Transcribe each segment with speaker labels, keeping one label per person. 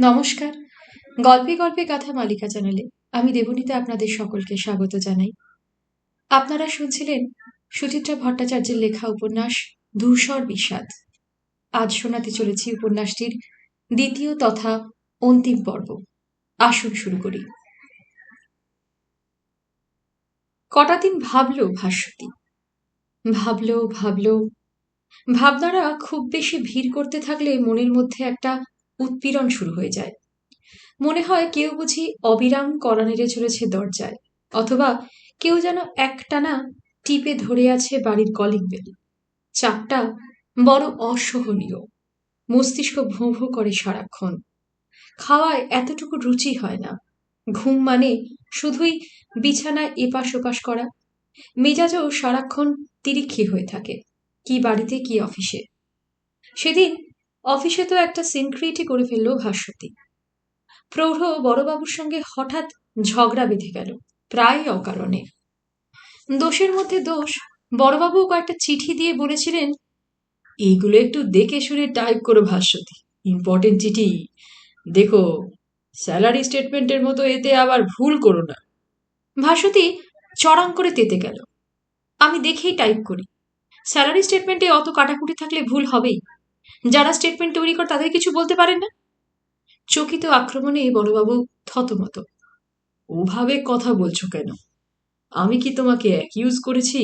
Speaker 1: নমস্কার। গল্পে গল্পে গাথা মালিকা চ্যানেলে আমি দেবনীতা আপনাদের সকলকে স্বাগত জানাই। আপনারা শুনছিলেন সুচিত্রা ভট্টাচার্যের লেখা উপন্যাস ধূসর বিষাদ। আজ শোনাতে চলেছি উপন্যাসটির দ্বিতীয় তথা অন্তিম পর্ব। আসুন শুরু করি। কটা দিন ভাবল ভাস্বতী, ভাবল। ভাবনারা খুব বেশি ভিড় করতে থাকলে মনের মধ্যে একটা উৎপীড়ন শুরু হয়ে যায়। মনে হয় কেউ বুঝি অবিরাম কড়া নেড়ে চলেছে দরজায়, অথবা কেউ যেন একটানা টিপে ধরে আছে বাড়ির কলিং বেল। চাপটা বড় অসহনীয়। মস্তিষ্ক ভোঁ ভোঁ করে সারাক্ষণ। খাওয়ায় এতটুকু রুচি হয় না। ঘুম মানে শুধুই বিছানায় এপাশ ওপাশ করা। মেজাজও সারাক্ষণ তিরিক্ষি হয়ে থাকে, কি বাড়িতে কি অফিসে। সেদিন অফিসে তো একটা সিনক্রিয়েটই করে ফেলল ভাস্বতী। প্রৌঢ় বড়বাবুর সঙ্গে হঠাৎ ঝগড়া বেঁধে গেল, প্রায় অকারণে। দোষের মধ্যে দোষ। বড়বাবু কয়েকটা চিঠি দিয়ে বলেছিলেন, এইগুলো একটু দেখে শুনে টাইপ করো ভাস্বতী, ইম্পর্টেন্ট চিঠি। দেখো, স্যালারি স্টেটমেন্টের মতো এতে আবার ভুল করো না। ভাস্বতী চড়াং করে তেতে গেল। আমি দেখেই টাইপ করি। স্যালারি স্টেটমেন্টে অত কাটাকুটি থাকলে ভুল হবেই। যারা স্টেটমেন্ট তৈরি করে তাদের কিছু বলতে পারেন না? চকিত আক্রমণে বড়বাবু থতমত। ওভাবে কথা বলছো কেন? আমি কি তোমাকে অ্যাকিউজ করেছি?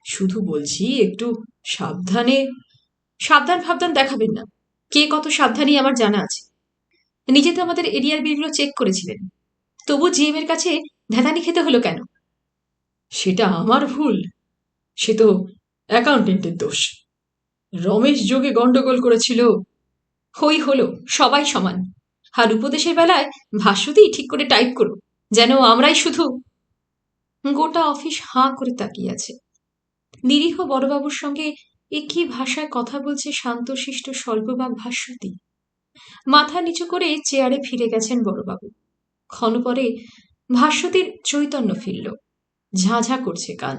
Speaker 1: শুধু বলছি একটু সাবধানে। সাবধান ফাবধান দেখাবেন না। কে কত সাবধানী আমার জানা আছে। নিজে তো আমাদের এরিয়ার বিলগুলো চেক করেছিলেন, তবু জিএম এর কাছে ধ্যাদানি খেতে হলো কেন? সেটা আমার ভুল? সে তো অ্যাকাউন্টেন্টের দোষ। রমেশ যোগে গন্ডগোল করেছিল। হই হলো, সবাই সমান। আর উপদেশের বেলায় ভাষ্যতেই ঠিক করে টাইপ করো, যেন আমরাই শুধু। গোটা অফিস হাঁ করে তাকিয়ে আছে। নিরীহ বড়বাবুর সঙ্গে একই ভাষায় কথা বলছে শান্তশিষ্ট স্বল্পবাক ভাস্বতী। মাথা নিচু করে চেয়ারে ফিরে গেছেন বড়বাবু। ক্ষণপরে ভাস্বতীর চৈতন্য ফিরল। ঝাঁঝা করছে কান।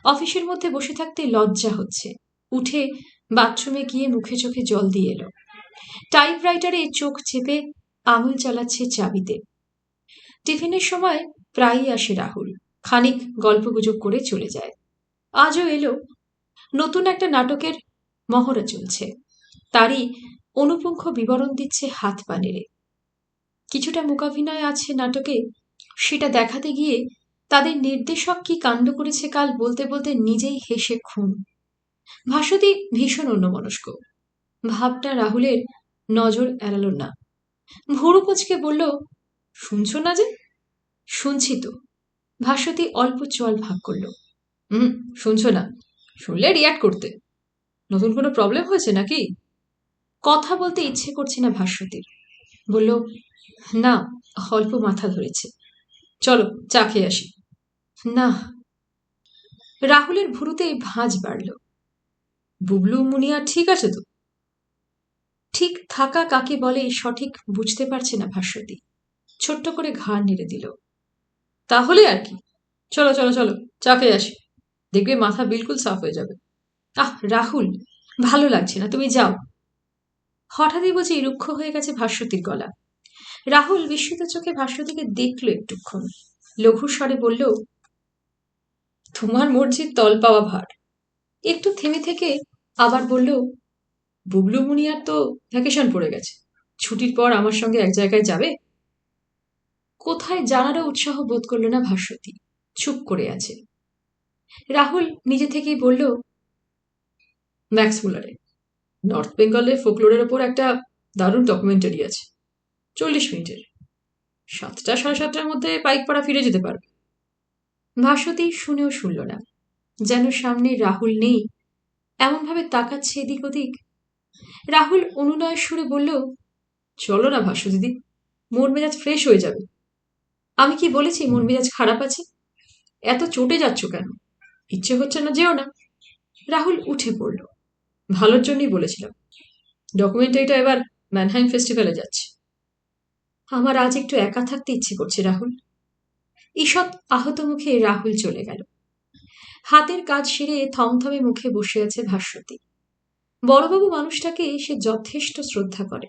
Speaker 1: অফিসের মধ্যে বসে থাকতে লজ্জা হচ্ছে। উঠে বাথরুমে গিয়ে মুখে চোখে জল দিয়ে এলো। টাইপরাইটারে চোখ চেপে আঙুল চালাচ্ছে চাবিতে। টিফিনের সময় প্রায়ই আসে রাহুল। খানিক গল্পগুজব করে চলে যায়। আজও এলো। নতুন একটা নাটকের মহড়া চলছে, তারই অনুপুঙ্খ বিবরণ দিচ্ছে হাত পা নেড়ে। কিছুটা মূকাভিনয় আছে নাটকে, সেটা দেখাতে গিয়ে তাদের নির্দেশক কি কাণ্ড করেছে কাল বলতে বলতে নিজেই হেসে খুন। ভাস্বতী ভীষণ অন্যমনস্ক। ভাবটা রাহুলের নজর এড়াল না। ভুরু কুঁচকে বলল, শুনছো না যে? শুনছি তো। ভাস্বতী অল্প চল ভাগ করল। শুনছো না? শুনলে রিয়াক্ট করতে। নতুন কোনো প্রবলেম হয়েছে নাকি? কথা বলতে ইচ্ছে করছে না ভাস্বতীর। বলল, না, অল্প মাথা ধরেছে। চলো চা খেয়ে আসি। না। রাহুলের ভুরুতে ভাঁজ বাড়ল। বুবলু মুনিয়া ঠিক আছে তো? ঠিক থাকা কাকে বলে সঠিক বুঝতে পারছে না ভাস্বতী। ছোট্ট করে ঘাড় নেড়ে দিল। তাহলে আর কি, চলো চলো চলো চা খেয়ে আসি। দেখবে মাথা বিলকুল সাফ হয়ে যাবে। রাহুল, ভালো লাগছে না, তুমি যাও। হঠাৎই বুঝি রুক্ষ হয়ে গেছে ভাস্বতীর গলা। রাহুল বিস্মিত চোখে ভাস্বতীকে দেখল একটুক্ষণ। লঘু স্বরে বলল, তোমার মর্জির তল পাওয়া ভার। একটু থেমে থেকে আবার বলল, বুবলু মুনিয়ার তো ভ্যাকেশন পড়ে গেছে, ছুটির পর আমার সঙ্গে এক জায়গায় যাবে। কোথায় জানারও উৎসাহ বোধ করল না ভাস্বতী। চুপ করে আছে। রাহুল নিজে থেকেই বলল, ম্যাক্স মুলারে। নর্থ বেঙ্গলে ফোকলোরের ওপর একটা দারুণ ডকুমেন্টারি আছে, 40 মিনিটের। 7টা সাড়ে 7টার মধ্যে পাইকপাড়া ফিরে যেতে পারবে। ভাস্বতী শুনেও শুনল না, যেন সামনে রাহুল নেই, এমনভাবে তাকাচ্ছে এদিক ওদিক। রাহুল অনুনয়ের সুরে বলল, চলো না ভাস্ব দিদি, মন মেজাজ ফ্রেশ হয়ে যাবে। আমি কি বলেছি মন মেজাজ খারাপ আছে? এত চটে যাচ্ছ কেন? ইচ্ছে হচ্ছে না যেও না। রাহুল উঠে পড়ল। ভালোর জন্যই বলেছিলাম। ডকুমেন্টারিটা এবার ম্যানহাইম ফেস্টিভ্যালে যাচ্ছে। আমার আজ একটু একা থাকতে ইচ্ছে করছে রাহুল। ঈষৎ আহত মুখে রাহুল চলে গেল। হাতের কাজ সেরে থমথমে মুখে বসে আছে ভাস্বতী। বড়বাবু মানুষটাকে সে যথেষ্ট শ্রদ্ধা করে।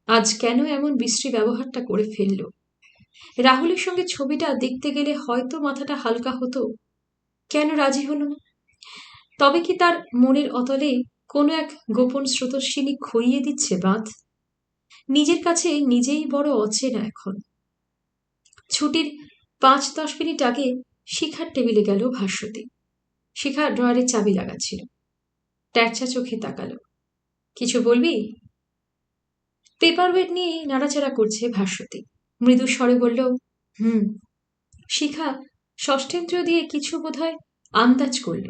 Speaker 1: আজ কেন এমন বিশ্রী ব্যবহারটা করে ফেলল? রাহুলের সঙ্গে ছবিটা দেখতে গেলে হয়তো মাথাটা হালকা হতো। কেন রাজি হলো না? তবে কি তার মনের অতলে কোনো এক গোপন স্রোতস্বিনী খইয়ে দিচ্ছে বাঁধ? নিজের কাছে নিজেই বড় অচেনা এখন। ছুটির ৫-১০ মিনিট আগে শিখার টেবিলে গেল ভাস্বতী। শিখা ড্রয়ারের চাবি লাগাচ্ছিল। ট্যারচা চোখে তাকালো। কিছু বলবি? পেপার ওয়েট নিয়ে নাড়াচাড়া করছে ভাস্বতী। মৃদু স্বরে বলল, হুম। শিখা ষষ্ঠেন্দ্রিয় দিয়ে কিছু বোধহয় আন্দাজ করল।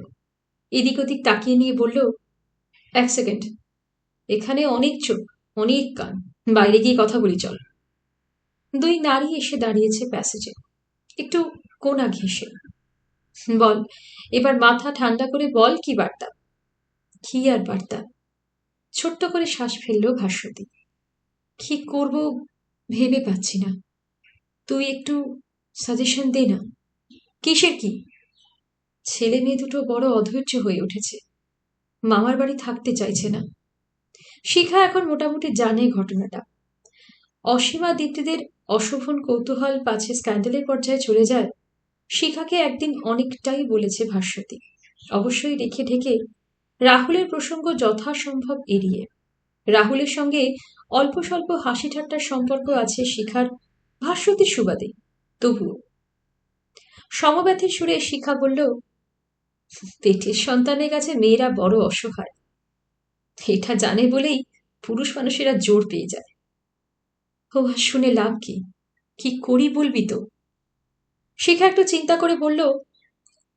Speaker 1: এদিক ওদিক তাকিয়ে নিয়ে বলল, ১ সেকেন্ড। এখানে অনেক চোখ, অনেক কান। বাইরে গিয়ে কথা বলি চল। ২ নারী এসে দাঁড়িয়েছে প্যাসেজে, একটু কোনা ঘেঁষে। বল, এবার মাথা ঠান্ডা করে বল, কি বার্তা? কি আর বার্তা? ছোট্ট করে শ্বাস ফেলল ভাস্বতী। কি করব ভেবে পাচ্ছি না। তুই একটু সাজেশন দে না। কিসের কি? ছেলে মেয়ে দুটো বড় অধৈর্য হয়ে উঠেছে। মামার বাড়ি থাকতে চাইছে না। শিখা এখন মোটামুটি জানে ঘটনাটা। অসীমা দীপ্তিদের অশোভন কৌতূহল পাছে স্ক্যান্ডালের পর্যায়ে চলে যায়, শিখাকে একদিন অনেকটাই বলেছে ভাস্বতী। অবশ্যই রেখে ঢেকে, রাহুলের প্রসঙ্গ যথাসম্ভব এড়িয়ে। রাহুলের সঙ্গে অল্প স্বল্প হাসি ঠাট্টার সম্পর্ক আছে শিখার ভাস্বতীর সুবাদে। তবুও সমব্যথী সুরে শিখা বলল, পেটের সন্তানের কাছে মেয়েরা বড় অসহায়। এটা জানে বলেই পুরুষ মানুষেরা জোর পেয়ে যায়। ও আর শুনে লাভ কি? কি করি বলবি তো? শিখা একটু চিন্তা করে বলল,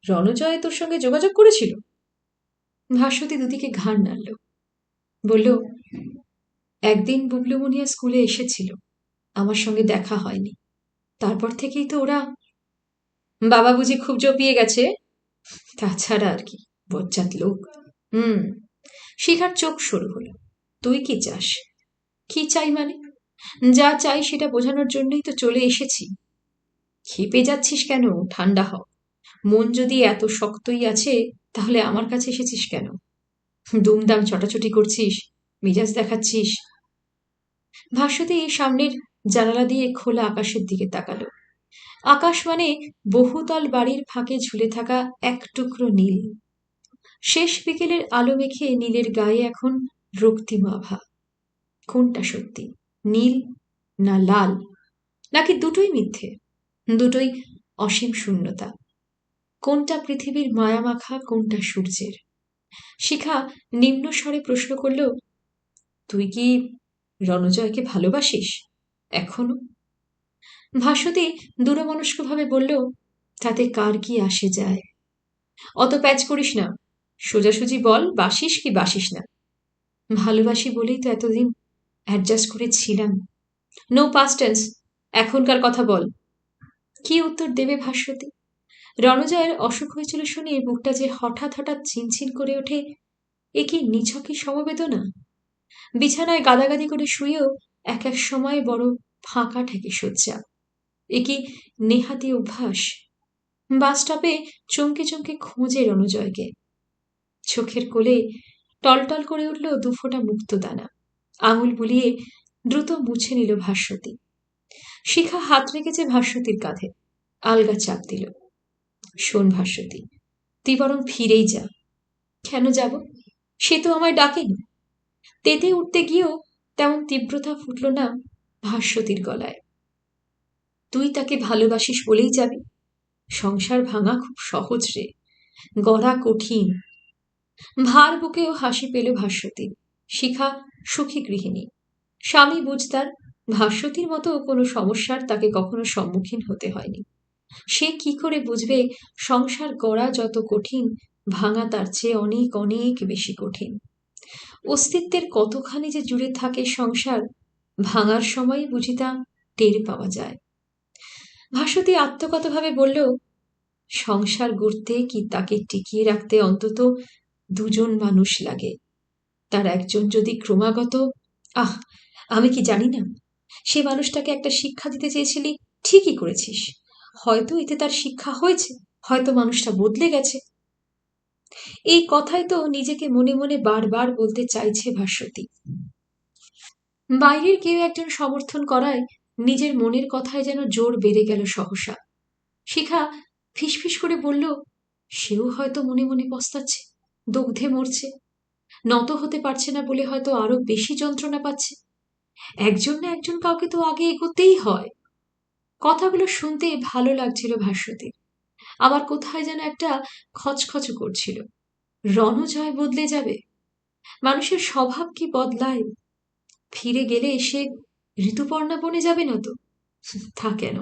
Speaker 1: রণজয় তোর সঙ্গে যোগাযোগ করেছিল? ভাস্বতী দুদিকে ঘাড় নাড়ল। বলল, একদিন বুবলু মুনিয়া স্কুলে এসেছিল, আমার সঙ্গে দেখা হয়নি। তারপর থেকেই তো ওরা। বাবা বুঝি খুব জপিয়ে গেছে? তাছাড়া আর কি, বজ্জাত লোক। হুম। শিখার চোখ সরু হলো। তুই কি চাস? কি চাই মানে? যা চাই সেটা বোঝানোর জন্যই তো চলে এসেছি। ক্ষেপে যাচ্ছিস কেন? ঠান্ডা হ। মন যদি এত শক্তই আছে, তাহলে আমার কাছে এসেছিস কেন? দুমদাম ছটাছটি করছিস, মেজাজ দেখাচ্ছিস। ভাস্বতী সামনের জানালা দিয়ে খোলা আকাশের দিকে তাকালো। আকাশ মানে বহুতল বাড়ির ফাঁকে ঝুলে থাকা এক টুকরো নীল। শেষ বিকেলের আলো মেখে নীলের গায়ে এখন রক্তিম আভা। কোনটা সত্যি, নীল না লাল? নাকি দুটোই মিথ্যে, দুটোই অসীম শূন্যতা? কোনটা পৃথিবীর মায়ামাখা, কোনটা সূর্যের? শিখা নিম্ন স্বরে প্রশ্ন করল, তুই কি রণজয়কে ভালোবাসিস এখনো? ভাস্বতী দূরমনস্কভাবে বলল, তাতে কার কি আসে যায়? অত প্যাচ করিস না, সোজাসুজি বল, বাসিস কি বাসিস না? ভালোবাসি বলেই তো এতদিন অ্যাডজাস্ট করেছিলাম। নো পাস্ট টেন্স, এখনকার কথা বল। কি উত্তর দেবে ভাস্বতী? রণজয়ের অসুখ হয়েছিল শুনে বুকটা যে হঠাৎ হঠাৎ ছিনছিন করে ওঠে, এ কি নিছকই সমবেদনা? বিছানায় গাদাগাদি করে শুয়েও এক এক সময় বড় ফাঁকা ঠেকে শয্যা, এ কি নেহাতি অভ্যাস? বাসস্টপে চমকে চমকে খোঁজে রণজয়কে। চোখের কোলে টলটল করে উঠল দুফোঁটা মুক্তদানা। আঙুল বুলিয়ে দ্রুত মুছে নিল ভাস্বতী। শিখা হাত রেখেছে ভাস্বতীর কাঁধে, আলগা চাপ দিল। শোন ভাস্বতী, তুই বরং ফিরেই যা। কেন যাব? সে তো আমায় ডাকেনি। তেতে উঠতে গিয়েও তেমন তীব্রতা ফুটল না ভাস্বতীর গলায়। তুই তাকে ভালোবাসিস বলেই যাবি? সংসার ভাঙা খুব সহজ রে, গড়া কঠিন। ভার বুকেও হাসি পেল ভাস্বতীর। শিখা সুখী গৃহিণী, স্বামী বুঝতার। ভাস্বতীর মতো কোনো সমস্যার তাকে কখনো সম্মুখীন হতে হয়নি। সে কি করে বুঝবে সংসার গড়া যত কঠিন, ভাঙা তার চেয়ে অনেক অনেক বেশি কঠিন। অস্তিত্বের কতখানি যে জুড়ে থাকে সংসার, ভাঙার সময়ই বুঝি তা টের পাওয়া যায়। ভাস্বতী আত্মগতভাবে বলল, সংসার গড়তে কি তাকে টিকিয়ে রাখতে অন্তত দুজন মানুষ লাগে। তার একজন যদি ক্রমাগত, আহ, আমি কি জানি না? সে মানুষটাকে একটা শিক্ষা দিতে চেয়েছিলি, ঠিকই করেছিস। হয়তো এতে তার শিক্ষা হয়েছে, হয়তো মানুষটা বদলে গেছে। এই কথাই তো নিজেকে মনে মনে বারবার বলতে চাইছে ভাস্বতী। বাইরের কেউ একজন সমর্থন করায় নিজের মনের কথায় যেন জোর বেড়ে গেল সহসা। শিখা ফিসফিস করে বলল, সেও হয়তো মনে মনে পস্তাচ্ছে, দগ্ধে মরছে, নত হতে পারছে না বলে হয়তো আরো বেশি যন্ত্রণা পাচ্ছে। একজন না একজন কাউকে তো আগে এগোতেই হয়। কথাগুলো শুনতে ভালো লাগছিল ভাস্বতীর, আবার কোথায় যেন একটা খচখচ করছিল। রণজয় বদলে যাবে? মানুষের স্বভাব কি বদলায়? ফিরে গেলে এসে ঋতুপর্ণা বনে যাবে না তো? তা কেন,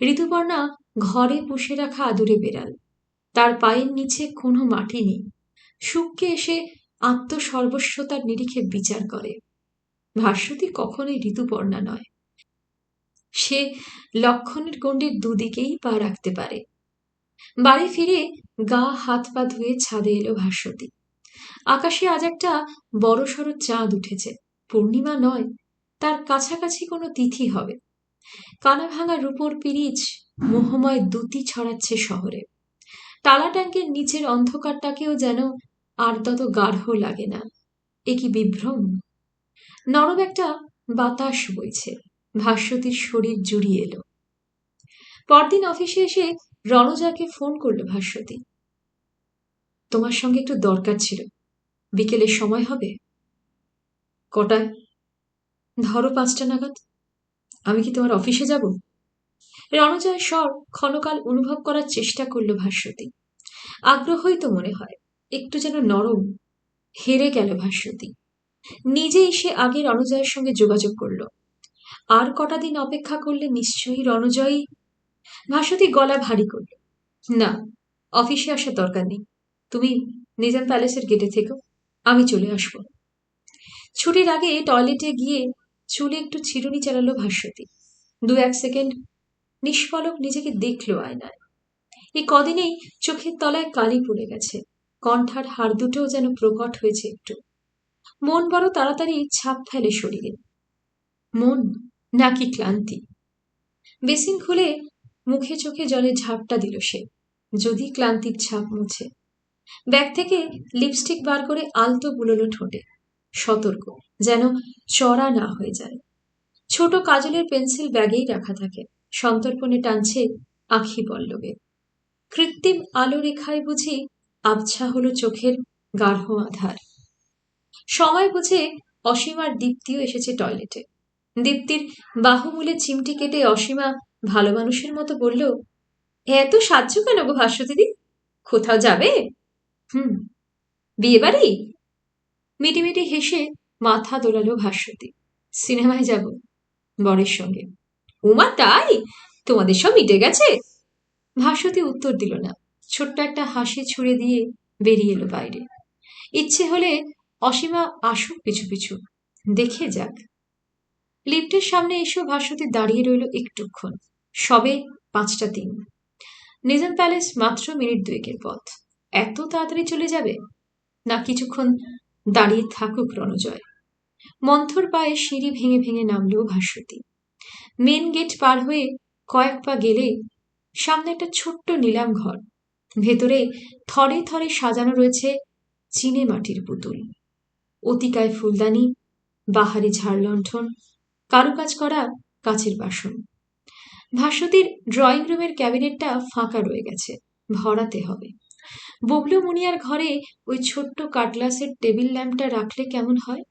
Speaker 1: ঋতুপর্ণা ঘরে পুষে রাখা আদুরে বেড়াল, তার পায়ের নিচে কোনো মাটি নেই। সুখকে এসে আত্মসর্বস্বতার নিরিখে বিচার করে। ভাস্বতী কখনোই ঋতুপর্ণা নয়। সে লক্ষণের গণ্ডির দুদিকেই পা রাখতে পারে। বাড়ি ফিরে গা হাত পা ধুয়ে ছাদে এলো ভাস্বতী। আকাশে আজ একটা বড়সড় চাঁদ উঠেছে। পূর্ণিমা নয়, তার কাছাকাছি কোনো তিথি হবে। কানা ভাঙা রূপোর পিরিচ মোহময় দ্যুতি ছড়াচ্ছে শহরে। টালা ট্যাঙ্কের নিচের অন্ধকারটাকেও যেন আর তত গাঢ় লাগে না। এ কি বিভ্রম! নরম একটা বাতাস বইছে, ভাস্বতীর শরীর জুড়িয়ে এলো। পরদিন অফিসে এসে রণজাকে ফোন করলো ভাস্বতী। তোমার সঙ্গে একটু দরকার ছিল, বিকেলের সময় হবে? কটায়? ধরো 5টা নাগাদ। আমি কি তোমার অফিসে যাব? রণজয় স্বর ক্ষণকাল অনুভব করার চেষ্টা করলো ভাস্বতী। আগ্রহই তো মনে হয়, একটু যেন নরম। হেরে গেল ভাস্বতী। নিজে এসে আগে রণজয়ের সঙ্গে যোগাযোগ করলো। আর কটা দিন অপেক্ষা করলে নিশ্চয়ই রণজয়ই। ভাস্বতী গলা ভারী করল। না, অফিসে আসার দরকার নেই। তুমি নিজাম প্যালেসের গেটে থেকো, আমি চলে আসব। ছুটির আগে টয়লেটে গিয়ে চুলে একটু চিরুনি চালালো ভাস্বতী। 2-1 সেকেন্ড নিষ্পলক নিজেকে দেখলো আয়নায়। এই কদিনেই চোখের তলায় কালি পড়ে গেছে, কণ্ঠার হাড় দুটোও যেন প্রকট হয়েছে একটু। মন বড় তাড়াতাড়ি ছাপ ফেলে শরীরে। মন নাকি ক্লান্তি? বেসিন খুলে মুখে চোখে জলে ঝাপটা দিল সে, যদি ক্লান্তির ছাপ মুছে। ব্যাগ থেকে লিপস্টিক বার করে আলতো বুলোলো ঠোঁটে, সতর্ক যেন চড়া না হয়ে যায়। ছোট কাজলের পেন্সিল ব্যাগেই রাখা থাকে, সন্তর্পণে টানছে আঁখি পল্লবে। কৃত্রিম আলো রেখায় বুঝি আবছা হলো চোখের গাঢ় আধার। সময় বুঝে অসীমার দীপ্তিও এসেছে টয়লেটে। দীপ্তির বাহুমূলে চিমটি কেটে অসীমা ভালো মানুষের মতো বলল, এত সাহায্য কেন গো ভাস্বতীদি? কোথাও যাবে? হুম। বিয়ে বাড়ি? মিটিমিটি হেসে মাথা দোলালো ভাস্বতী। সিনেমায় যাব, বরের সঙ্গে। উমা তাই? তোমাদের সব মিটে গেছে? ভাস্বতী উত্তর দিল না, ছোট্ট একটা হাসি ছুড়ে দিয়ে বেরিয়ে এলো বাইরে। ইচ্ছে হলে অসীমা আসুক পিছু পিছু, দেখে যাক। লিফটের সামনে এসেও ভাস্বতী দাঁড়িয়ে রইল একটুক্ষণ। সবে 5টা 3। নিজাম প্যালেস মাত্র মিনিট 2-এর পথ। এত তাড়াতাড়ি চলে যাবে? না কিছুক্ষণ দাঁড়িয়ে থাকুক রণজয়। মন্থর পায়ে সিঁড়ি ভেঙে ভেঙে নামলো ভাস্বতী। মেন গেট পার হয়ে কয়েক পা গেলে সামনে একটা ছোট্ট নিলাম ঘর। ভেতরে থরে থরে সাজানো রয়েছে চীনে মাটির পুতুল, অতিকায় ফুলদানি, বাহারি ঝাড় লণ্ঠন, কারুকাজ করা কাচের বাসন। ভাস্বতীর ড্রয়িং রুমের ক্যাবিনেটটা ফাঁকা রয়ে গেছে, ভরাতে হবে। বুবলু মুনিয়ার ঘরে ওই ছোট্ট কাটলাসের টেবিল ল্যাম্পটা রাখলে কেমন হয়?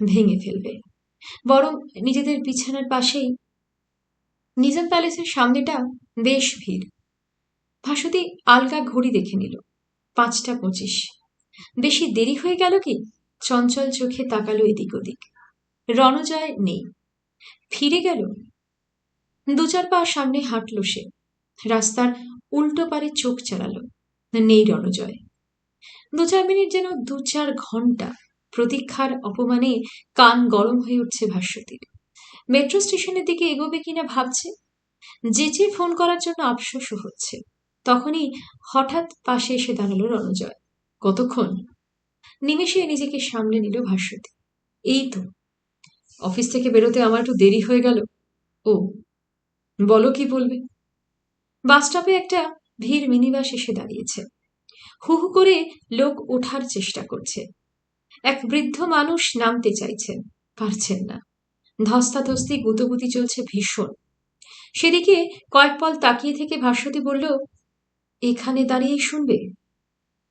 Speaker 1: ভেঙে ফেলবে। বরং নিজেদের বিছানার পাশেই। নিজাম প্যালেসের সামনেটা বেশ ভিড়। ভাস্বতী আলগা ঘড়ি দেখে নিল, 5টা 25। বেশি দেরি হয়ে গেল কি? চঞ্চল চোখে তাকালো এদিক ওদিক। রণজয় নেই, ফিরে গেল। 2-4 পা সামনে হাঁটল সে, রাস্তার উল্টো পারে চোখ চালালো। নেই রণজয়। 2-4 মিনিট যেন 2-4 ঘন্টা। প্রতীক্ষার অপমানে কান গরম হয়ে উঠছে ভাস্বতীর। মেট্রো স্টেশনের দিকে এগোবে কিনা ভাবছে, যেচে ফোন করার জন্য আফসোসও হচ্ছে। তখনই হঠাৎ পাশে এসে দাঁড়ালো রণজয়। কতক্ষণ? নিমেষে নিজেকে সামলে নিল ভাস্বতী। এই তো, অফিস থেকে বেরোতে আমার একটু দেরি হয়ে গেল। ও, বলো কি বলবে? বাস স্টপে একটা ভিড় মিনিবাস এসে দাঁড়িয়েছে। হু হু করে লোক ওঠার চেষ্টা করছে। এক বৃদ্ধ মানুষ নামতে চাইছেন। পারছেন না। ধস্তাধস্তি গুতোগুতি চলছে ভীষণ। সেদিকে কয়েক পল তাকিয়ে থেকে ভাস্বতী বলল, এখানে দাঁড়িয়েই শুনবে?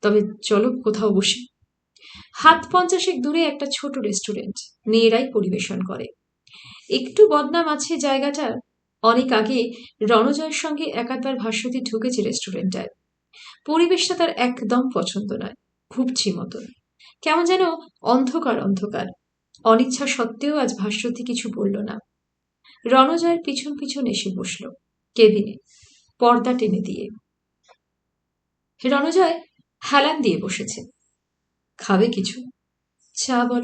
Speaker 1: তবে চলো কোথাও বসে। হাত 50 দূরে একটা ছোট রেস্টুরেন্ট, মেয়েরাই পরিবেশন করে। একটু বদনাম আছে জায়গাটার। অনেক আগে রণজয়ের সঙ্গে একাধবার ভাস্বতী ঢুকেছে রেস্টুরেন্টটায়। পরিবেশটা তার একদম পছন্দ নয়, খুবছি মতন। কেমন যেন অন্ধকার অন্ধকার। অনিচ্ছা সত্ত্বেও আজ ভাস্বতী কিছু বলল না। রণজয়ের পিছন পিছন এসে বসল কেবিনে, পর্দা টেনে দিয়ে। রণজয় হেলান দিয়ে বসেছে। খাবে কিছু? চা বল।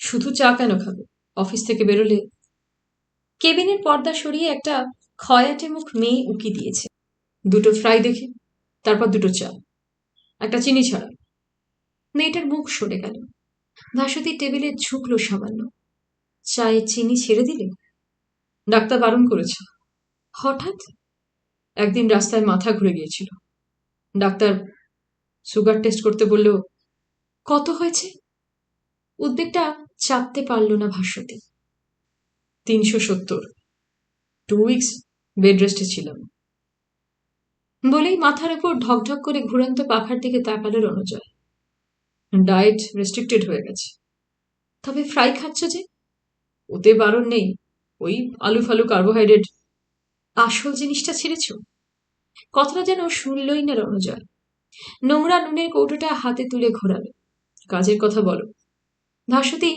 Speaker 1: শুধু চা কেন খাবে? অফিস থেকে বেরোলে। কেবিনের পর্দা সরিয়ে একটা খয়াটে মুখ মেয়ে উকি দিয়েছে। দুটো ফ্রাই দেখি, তারপর দুটো চা, একটা চিনি ছাড়া। মেয়েটার মুখ সরে গেল। ভাস্বতী টেবিলে ঝুঁকলো সামান্য। চায়ে চিনি ছেড়ে দিলে? ডাক্তার বারণ করেছে। হঠাৎ? একদিন রাস্তায় মাথা ঘুরে গিয়েছিল। ডাক্তার সুগার টেস্ট করতে বললেও। কত হয়েছে? উদ্বেগটা চাপতে পারল না ভাস্বতী। 370। 2 উইকস বেড রেস্টে ছিলাম। বলেই মাথার উপর ঢকঢক করে ঘুরন্ত পাখার দিকে তাকালো রণজয়। ডায়েট রেস্ট্রিক্টেড হয়ে গেছে। তবে ফ্রাই খাচ্ছ যে? ওতে বারণ নেই, ওই আলু ফালু কার্বোহাইড্রেট। আসল জিনিসটা ছেড়েছ? কথাটা যেন শুনলই না রণজয়। নোংরা নুনের কৌটোটা হাতে তুলে ঘোরালো। কাজের কথা বলো। ভাস্বতী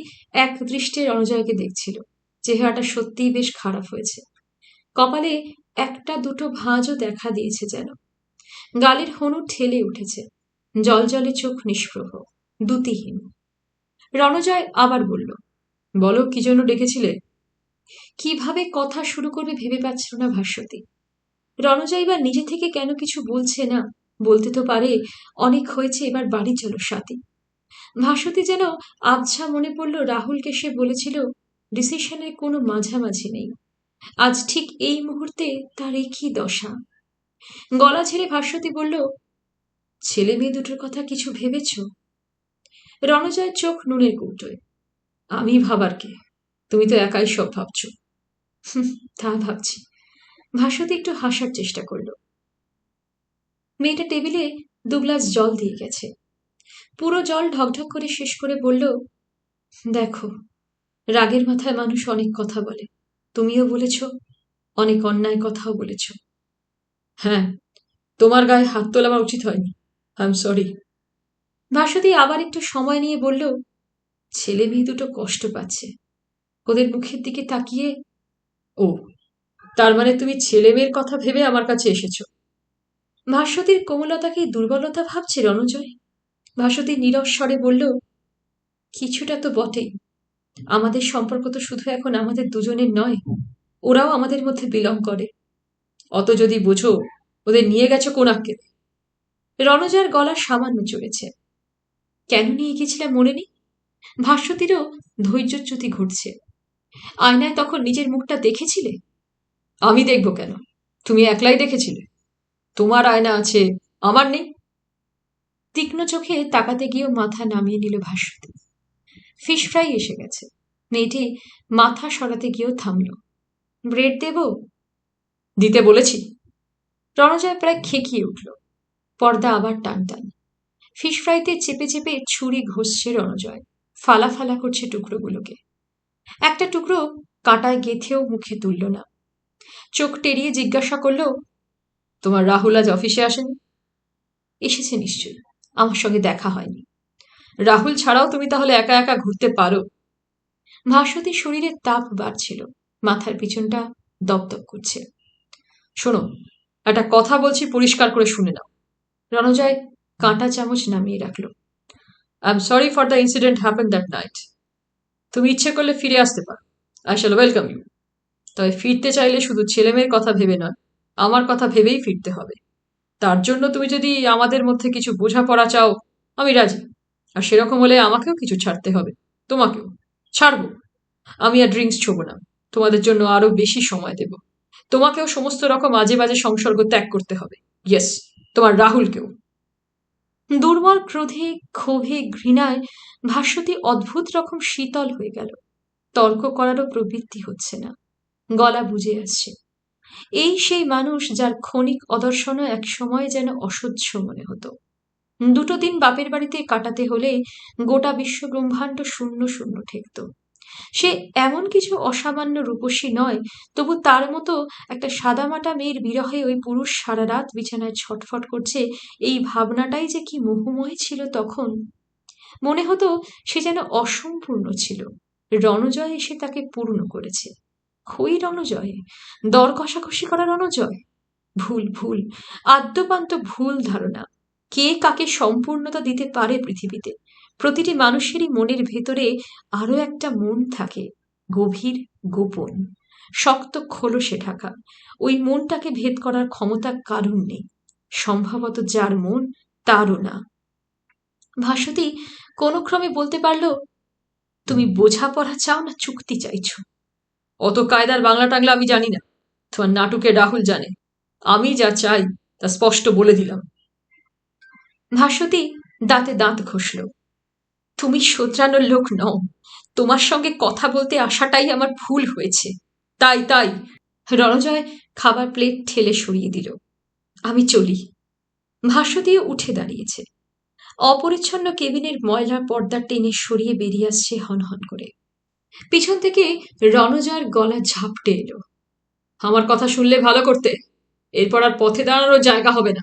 Speaker 1: এক দৃষ্টে রণজয়কে দেখছিল। চেহারাটা সত্যিই বেশ খারাপ হয়েছে। কপালে একটা দুটো ভাঁজও দেখা দিয়েছে যেন। গালের হনু ঠেলে উঠেছে। জলজলে চোখ নিষ্প্রভ, দ্যুতিহীন। রণজয় আবার বলল, বলো কি জন্য ডেকেছিলে? কিভাবে কথা শুরু করবে ভেবে পাচ্ছিল না ভাস্বতী। রণজয় এবার নিজে থেকে কেন কিছু বলছে না? বলতে তো পারে, অনেক হয়েছে, এবার বাড়ি চলো সাথী। ভাস্বতী যেন আবছা মনে পড়ল রাহুলকে সে বলেছিল ডিসিশনের কোনো মাঝামাঝি নেই। আজ ঠিক এই মুহূর্তে তার কি দশা। গলা ছেড়ে ভাস্বতী বলল, ছেলে মেয়ে দুটোর কথা কিছু ভেবেছ? রণজয়ের চোখ নুনের কৌটোয়। আমি ভাবার কে? তুমি তো একাই সব ভাবছ। তা ভাবছি। ভাস্বতী একটু হাসার চেষ্টা করল। মেয়েটা টেবিলে 2 গ্লাস জল দিয়ে গেছে। পুরো জল ঢকঢক করে শেষ করে বলল, দেখো, রাগের মাথায় মানুষ অনেক কথা বলে। তুমিও বলেছ, অনেক অন্যায় কথাও বলেছ। হ্যাঁ, তোমার গায়ে হাত তোলা আমার উচিত হয়নি। I am sorry. ভাস্বতী আবার একটু সময় নিয়ে বলল, ছেলে মেয়ে দুটো কষ্ট পাচ্ছে। ওদের মুখের দিকে তাকিয়ে। ও, তার মানে তুমি ছেলে মেয়ের কথা ভেবে আমার কাছে এসেছ? ভাস্বতীর কোমলতাকেই দুর্বলতা ভাবছে রণজয়। ভাস্বতী নীরব স্বরে বলল, কিছুটা তো বটেই। আমাদের সম্পর্ক তো শুধু এখন আমাদের দুজনের নয়, ওরাও আমাদের মধ্যে বিলং করে। অত যদি বোঝো, ওদের নিয়ে গেছো কোন আক্কেলে? রণজয়ের গলা সামান্য চড়েছে। কেন নিয়ে গেছিলাম মনে নেই? ভাস্বতীরও ধৈর্যচ্যুতি ঘটছে। আয়নায় তখন নিজের মুখটা দেখেছিলে? আমি দেখব কেন? তুমি একলাই দেখেছিলে। তোমার আয়না আছে, আমার নেই। তীক্ষ্ণ চোখে তাকাতে গিয়েও মাথা নামিয়ে নিল ভাস্বতী। ফিশ ফ্রাই এসে গেছে। মেয়েটি মাথা সরাতে গিয়েও থামল। ব্রেড দেব? দিতে বলেছি। রণজয় প্রায় খেকিয়ে উঠল। পর্দা আবার টান টান। ফিশ ফ্রাইতে চেপে চেপে ছুরি ঘষছে রণজয়। ফালা ফালা করছে টুকরোগুলোকে। একটা টুকরো কাঁটায় গেথেও মুখে তুলল না। চোখ টেরিয়ে জিজ্ঞাসা করল, তোমার রাহুল আজ অফিসে আসেনি? এসেছে নিশ্চয়ই, আমার সঙ্গে দেখা হয়নি। রাহুল ছাড়াও তুমি তাহলে একা একা ঘুরতে পারো? ভাস্বতীর শরীরে তাপ বাড়ছিল, মাথার পিছনটা দপদপ করছে। শোনো, একটা কথা বলছি, পরিষ্কার করে শুনে নাও। রণজয় কাঁটা চামচ নামিয়ে রাখল। I am sorry for the incident happen that night. তুমি ইচ্ছে করলে ফিরে আসতে পারো। I shall welcome you. তবে ফিরতে চাইলে শুধু ছেলেমেয়ের কথা ভেবে নয়, আমার কথা ভেবেই ফিরতে হবে। তার জন্য তুমি যদি আমাদের মধ্যে কিছু বোঝাপড়া চাও, আমি রাজি। আর সেরকম হলে আমাকেও কিছু ছাড়তে হবে। তোমাকেও ছাড়বো। আমি আর ড্রিঙ্কস ছোবো না। তোমাদের জন্য আরো বেশি সময় দেব। তোমাকেও সমস্ত রকম আজে বাজে সংসর্গ ত্যাগ করতে হবে। ইয়েস, তোমার রাহুলকেও। দুর্বল ক্রোধে, ক্ষোভে, ঘৃণায় ভাস্বতী অদ্ভুত রকম শীতল হয়ে গেল। তর্ক করারও প্রবৃত্তি হচ্ছে না। গলা বুঝে আসছে। এই সেই মানুষ যার ক্ষণিক অদর্শনও এক সময় যেন অসহ্য মনে হতো। দুটো দিন বাপের বাড়িতে কাটাতে হলে গোটা বিশ্ব ব্রহ্মাণ্ড শূন্য শূন্য ঠেকত। সে এমন কিছু অসামান্য রূপসী নয়, তবু তার মতো একটা সাদামাটা মেয়ের বিরহে ওই পুরুষ সারা রাত বিছানায় ছটফট করছে, এই ভাবনাটাই যে কি মোহময় ছিল তখন। মনে হতো সে যেন অসম্পূর্ণ ছিল, রণজয় এসে তাকে পূর্ণ করেছে। খই রণজয়, দর কষাকষি করা রণজয়। ভুল ভুল, আদ্যপান্ত ভুল ধারণা। কে কাকে সম্পূর্ণতা দিতে পারে পৃথিবীতে? প্রতিটি মানুষেরই মনের ভেতরে আরো একটা মন থাকে, গভীর, গোপন, শক্ত খোলসে ঢাকা। ওই মনটাকে ভেদ করার ক্ষমতা কারুর নেই, সম্ভবত যার মন তারও না। ভাস্বতী কোনো ক্রমে বলতে পারল, তুমি বোঝাপড়া চাও না চুক্তি চাইছো? অত কায়দার বাংলা টাংলা আমি জানি না, তোমার নাটুকে রাহুল জানে। আমি যা চাই তা স্পষ্ট বলে দিলাম। ভাস্বতী দাঁতে দাঁত ঘষল। তুমি শোধরানোর লোক নও, তোমার সঙ্গে কথা বলতে আসাটাই আমার ভুল হয়েছে। তাই তাই রণজয় খাবার প্লেট ঠেলে সরিয়ে দিল। আমি চলি। ভাস্বতীও উঠে দাঁড়িয়েছে। অপরিচ্ছন্ন কেবিনের ময়লা পর্দা টেনে সরিয়ে বেরিয়ে আসছে হনহন করে। পিছন থেকে রণজয়ের গলা ঝাপটে এলো, আমার কথা শুনলে ভালো করতে, এরপর আর পথে দাঁড়ানোর জায়গা হবে না।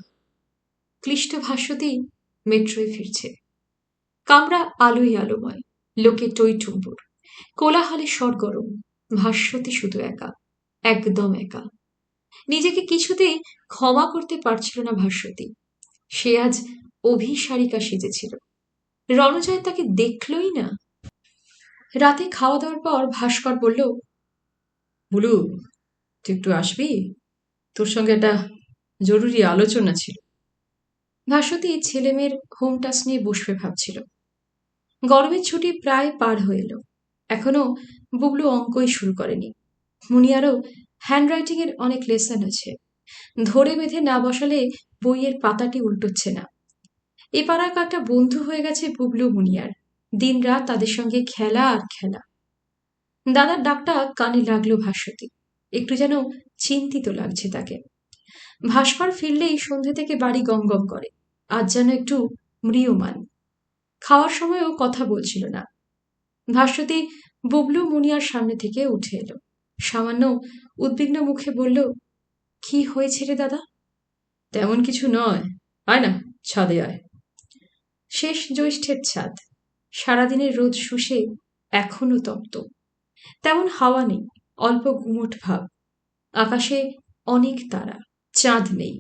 Speaker 1: ক্লিষ্ট ভাস্বতী মেট্রোয় ফিরছে। কামরা আলোয় আলোময়, লোকে টইটুম্বুর, কোলাহলে সরগরম। ভাস্বতী শুধু একা, একদম একা। নিজেকে কিছুতেই ক্ষমা করতে পারছিল না ভাস্বতী। সে আজ অভিসারিকা সেজেছিল, রণজয় তাকে দেখলই না। রাতে খাওয়া দাওয়ার পর ভাস্কর বলল, বুলু, তুই একটু আসবি? তোর সঙ্গে একটা জরুরি আলোচনা ছিল। ভাস্বতী ছেলে মেয়ের হোম টাস্ক নিয়ে বসবে ভাবছিল। গরমের ছুটি প্রায় পার হয়ে এলো, এখনো বুবলু অঙ্কই শুরু করেনি। মুনিয়ারও হ্যান্ডরাইটিং এর অনেক লেসন আছে, ধরে বেঁধে না বসালে বইয়ের পাতাটি উল্টোচ্ছে না। এ পাড়ার কয়েকটা বন্ধু হয়ে গেছে বুবলু মুনিয়ার, দিন রাত তাদের সঙ্গে খেলা আর খেলা। দাদার ডাকটা কানে লাগলো ভাস্বতী, একটু যেন চিন্তিত লাগছে তাকে। ভাস্কর ফিরলেই সন্ধে থেকে বাড়ি গম গম করে, আজ যেন একটু ম্রিয়মান। খাওয়ার সময়ও কথা বলছিল না। ভাস্বতী বুবলু মুনিয়ার সামনে থেকে উঠে এলো, সামান্য উদ্বিগ্ন মুখে বলল, কি হয়েছে রে দাদা? তেমন কিছু নয়, আয় না, ছাদে আয়। শেষ জ্যৈষ্ঠের ছাদ, সারাদিনের রোদ শুষে এখনো তপ্ত। তেমন হাওয়া নেই, অল্প গুমোট ভাব। আকাশে অনেক তারা, চাঁদ নেই।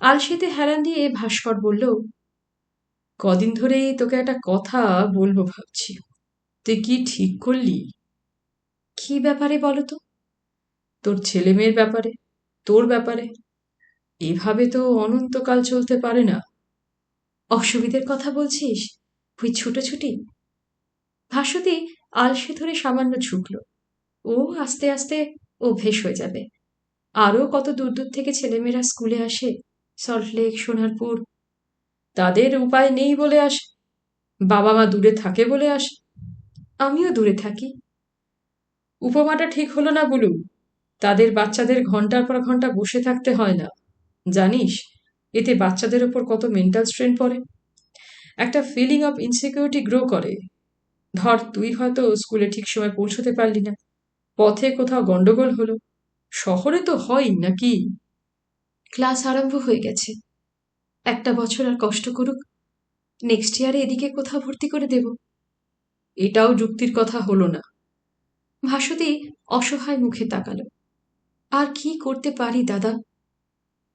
Speaker 1: আলসেতে হেলান দিয়ে ভাস্কর বলল, কদিন ধরেই তোকে একটা কথা বলবো ভাবছি, তুই কি ঠিক করলি? কি ব্যাপারে বলো তো? তোর ছেলে মেয়ের ব্যাপারে, তোর ব্যাপারে। এভাবে তো অনন্তকাল চলতে পারে না। অসুবিধের কথা বলছিস? ওই ছুটোছুটি? ভাস্বতী আলসে ধরে সামান্য ঝুঁকল। ও আস্তে আস্তে অভ্যেস হয়ে যাবে। আরও কত দূর দূর থেকে ছেলেমেয়েরা স্কুলে আসে, সল্টলেক, সোনারপুর। তাদের উপায় নেই বলে আসে, বাবা মা দূরে থাকে বলে আসে। আমিও দূরে থাকি। উপমাটা ঠিক হলো না বুলু। তাদের বাচ্চাদের ঘন্টার পর ঘন্টা বসে থাকতে হয় না, জানিস? এতে বাচ্চাদের ওপর কত মেন্টাল স্ট্রেন পড়ে, একটা ফিলিং অফ ইনসিকিউরিটি গ্রো করে। ধর তুই হয়তো স্কুলে ঠিক সময় পৌঁছতে পারলি না, পথে কোথাও গন্ডগোল হলো। শহরে তো হয়ই নাকি? ক্লাস আরম্ভ হয়ে গেছে, একটা বছর আর কষ্ট করুক, নেক্সট ইয়ারে এদিকে কোথাও ভর্তি করে দেব। এটাও যুক্তির কথা হলো না। ভাস্বতী অসহায় মুখে তাকালো। আর কি করতে পারি দাদা?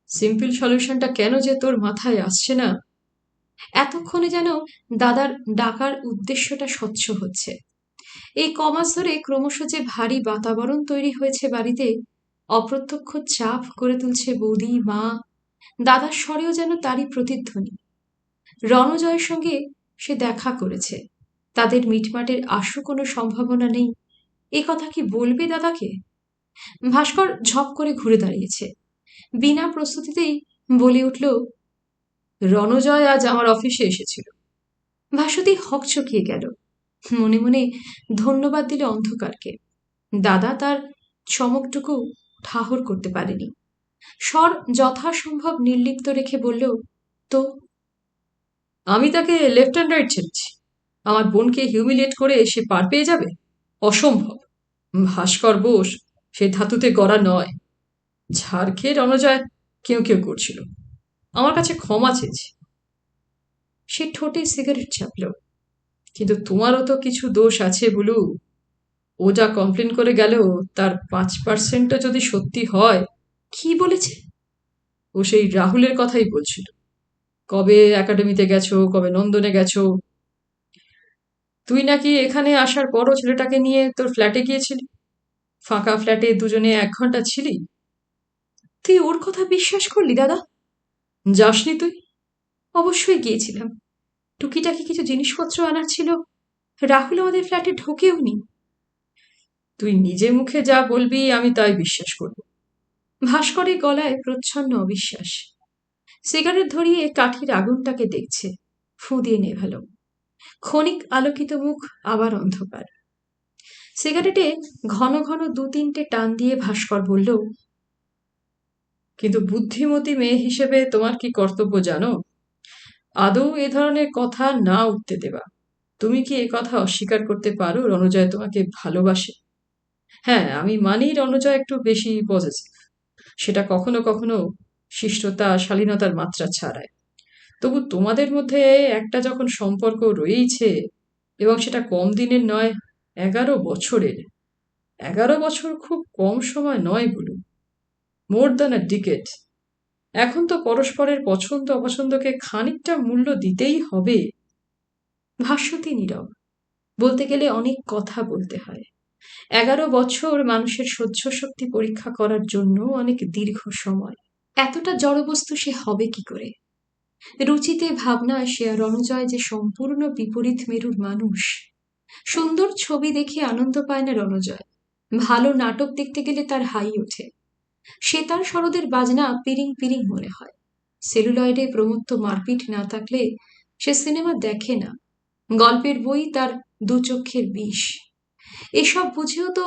Speaker 1: সিম্পল সলিউশনটা কেন যে তোর মাথায় আসছে না? এতক্ষণে যেন দাদার ডাকার উদ্দেশ্যটা স্বচ্ছ হচ্ছে। এই কমাস ধরে ক্রমশ যে ভারী বাতাবরণ তৈরি হয়েছে বাড়িতে, অপ্রত্যক্ষ চাপ করে তুলছে বৌদি, মা। দাদার স্বরেও যেন তারই প্রতিধ্বনি। রণজয়ের সঙ্গে সে দেখা করেছে, তাদের মিটমাটের আশু কোনো সম্ভাবনা নেই। এ কথা কি বলবে দাদাকে? ভাস্কর ঝপ করে ঘুরে দাঁড়িয়েছে, বিনা প্রস্তুতিতেই বলে উঠল, রণজয় আজ আমার অফিসে এসেছিল। ভাস্বতী হকচকিয়ে গেল। মনে মনে ধন্যবাদ দিল অন্ধকারকে। দাদা তার চমকটুকু ঠাহর করতে পারেনি। স্বর যথাসম্ভব নির্লিপ্ত রেখে বলল, তো? আমি তাকে লেফট হ্যান্ড রাইট ছেড়েছি। আমার বোনকে হিউমিলিয়েট করে সে পার পেয়ে যাবে? অসম্ভব। ভাস্কর বোস সে ধাতুতে গড়া নয়। ঝাড় খেয়ে রণজয় কেউ কেউ করছিল, আমার কাছে ক্ষমা চেয়েছে। সে ঠোঁটে সিগারেট চাপল। কিন্তু তোমারও তো কিছু দোষ আছে বুলু। ও যা কমপ্লেন করে গেল তার 5%ও যদি সত্যি হয়। কি বলেছে? ও সেই রাহুলের কথাই বলছিল। কবে একাডেমিতে গেছো, কবে নন্দনে গেছো। তুই নাকি এখানে আসার পরও ছেলেটাকে নিয়ে তোর ফ্ল্যাটে গিয়েছিলি। ফাঁকা ফ্ল্যাটে দুজনে 1 ঘন্টা ছিলি। তুই ওর কথা বিশ্বাস করলি দাদা? যাসনি তুই? অবশ্যই গিয়েছিলাম। টুকিটাকি কিছু জিনিসপত্র আনার ছিল। রাহুল আমাদের ফ্ল্যাটে ঢোকেও নি। তুই নিজে মুখে যা বলবি আমি তাই বিশ্বাস করব। ভাস্করের গলায় প্রচ্ছন্ন অবিশ্বাস। সিগারেট ধরিয়ে কাঠির আগুনটাকে দেখছে। ফুঁ দিয়ে নেভাল। ক্ষণিক আলোকিত মুখ, আবার অন্ধকার। সিগারেটে ঘন ঘন 2-3টে টান দিয়ে ভাস্কর বলল, কিন্তু বুদ্ধিমতী মেয়ে হিসেবে তোমার কি কর্তব্য জানো? আদৌ এ ধরনের কথা না উঠতে দেবা। তুমি কি এ কথা অস্বীকার করতে পারো রণজয় তোমাকে ভালোবাসে? হ্যাঁ, আমি মানি রণজয় একটু বেশি পজেসিভ। সেটা কখনো কখনো শিষ্টতা শালীনতার মাত্রা ছাড়ায়। তবু তোমাদের মধ্যে একটা যখন সম্পর্ক রয়েইছে, এবং সেটা কম দিনের নয়, 11 বছরের। 11 বছর খুব কম সময় নয় বলুন। More than a decade. এখন তো পরস্পরের পছন্দ অপছন্দকে খানিকটা মূল্য দিতেই হবে। ভাস্বতী নীরব। বলতে গেলে অনেক কথা বলতে হয়। 11 বছর মানুষের সহ্য শক্তি পরীক্ষা করার জন্য অনেক দীর্ঘ সময়। এতটা জড়বস্তু সে হবে কি করে? রুচিতে ভাবনায় সে আর রণজয় যে সম্পূর্ণ বিপরীত মেরুর মানুষ। সুন্দর ছবি দেখে আনন্দ পায় না রণজয়। ভালো নাটক দেখতে গেলে তার হাই ওঠে। সেতার সরোদের বাজনা পিরিং পিরিং মনে হয়। সেলুলয়েডে প্রমত্ত মারপিট না থাকলে সে সিনেমা দেখে না। গল্পের বই তার দুচক্ষের বিষ। এসব বুঝেও তো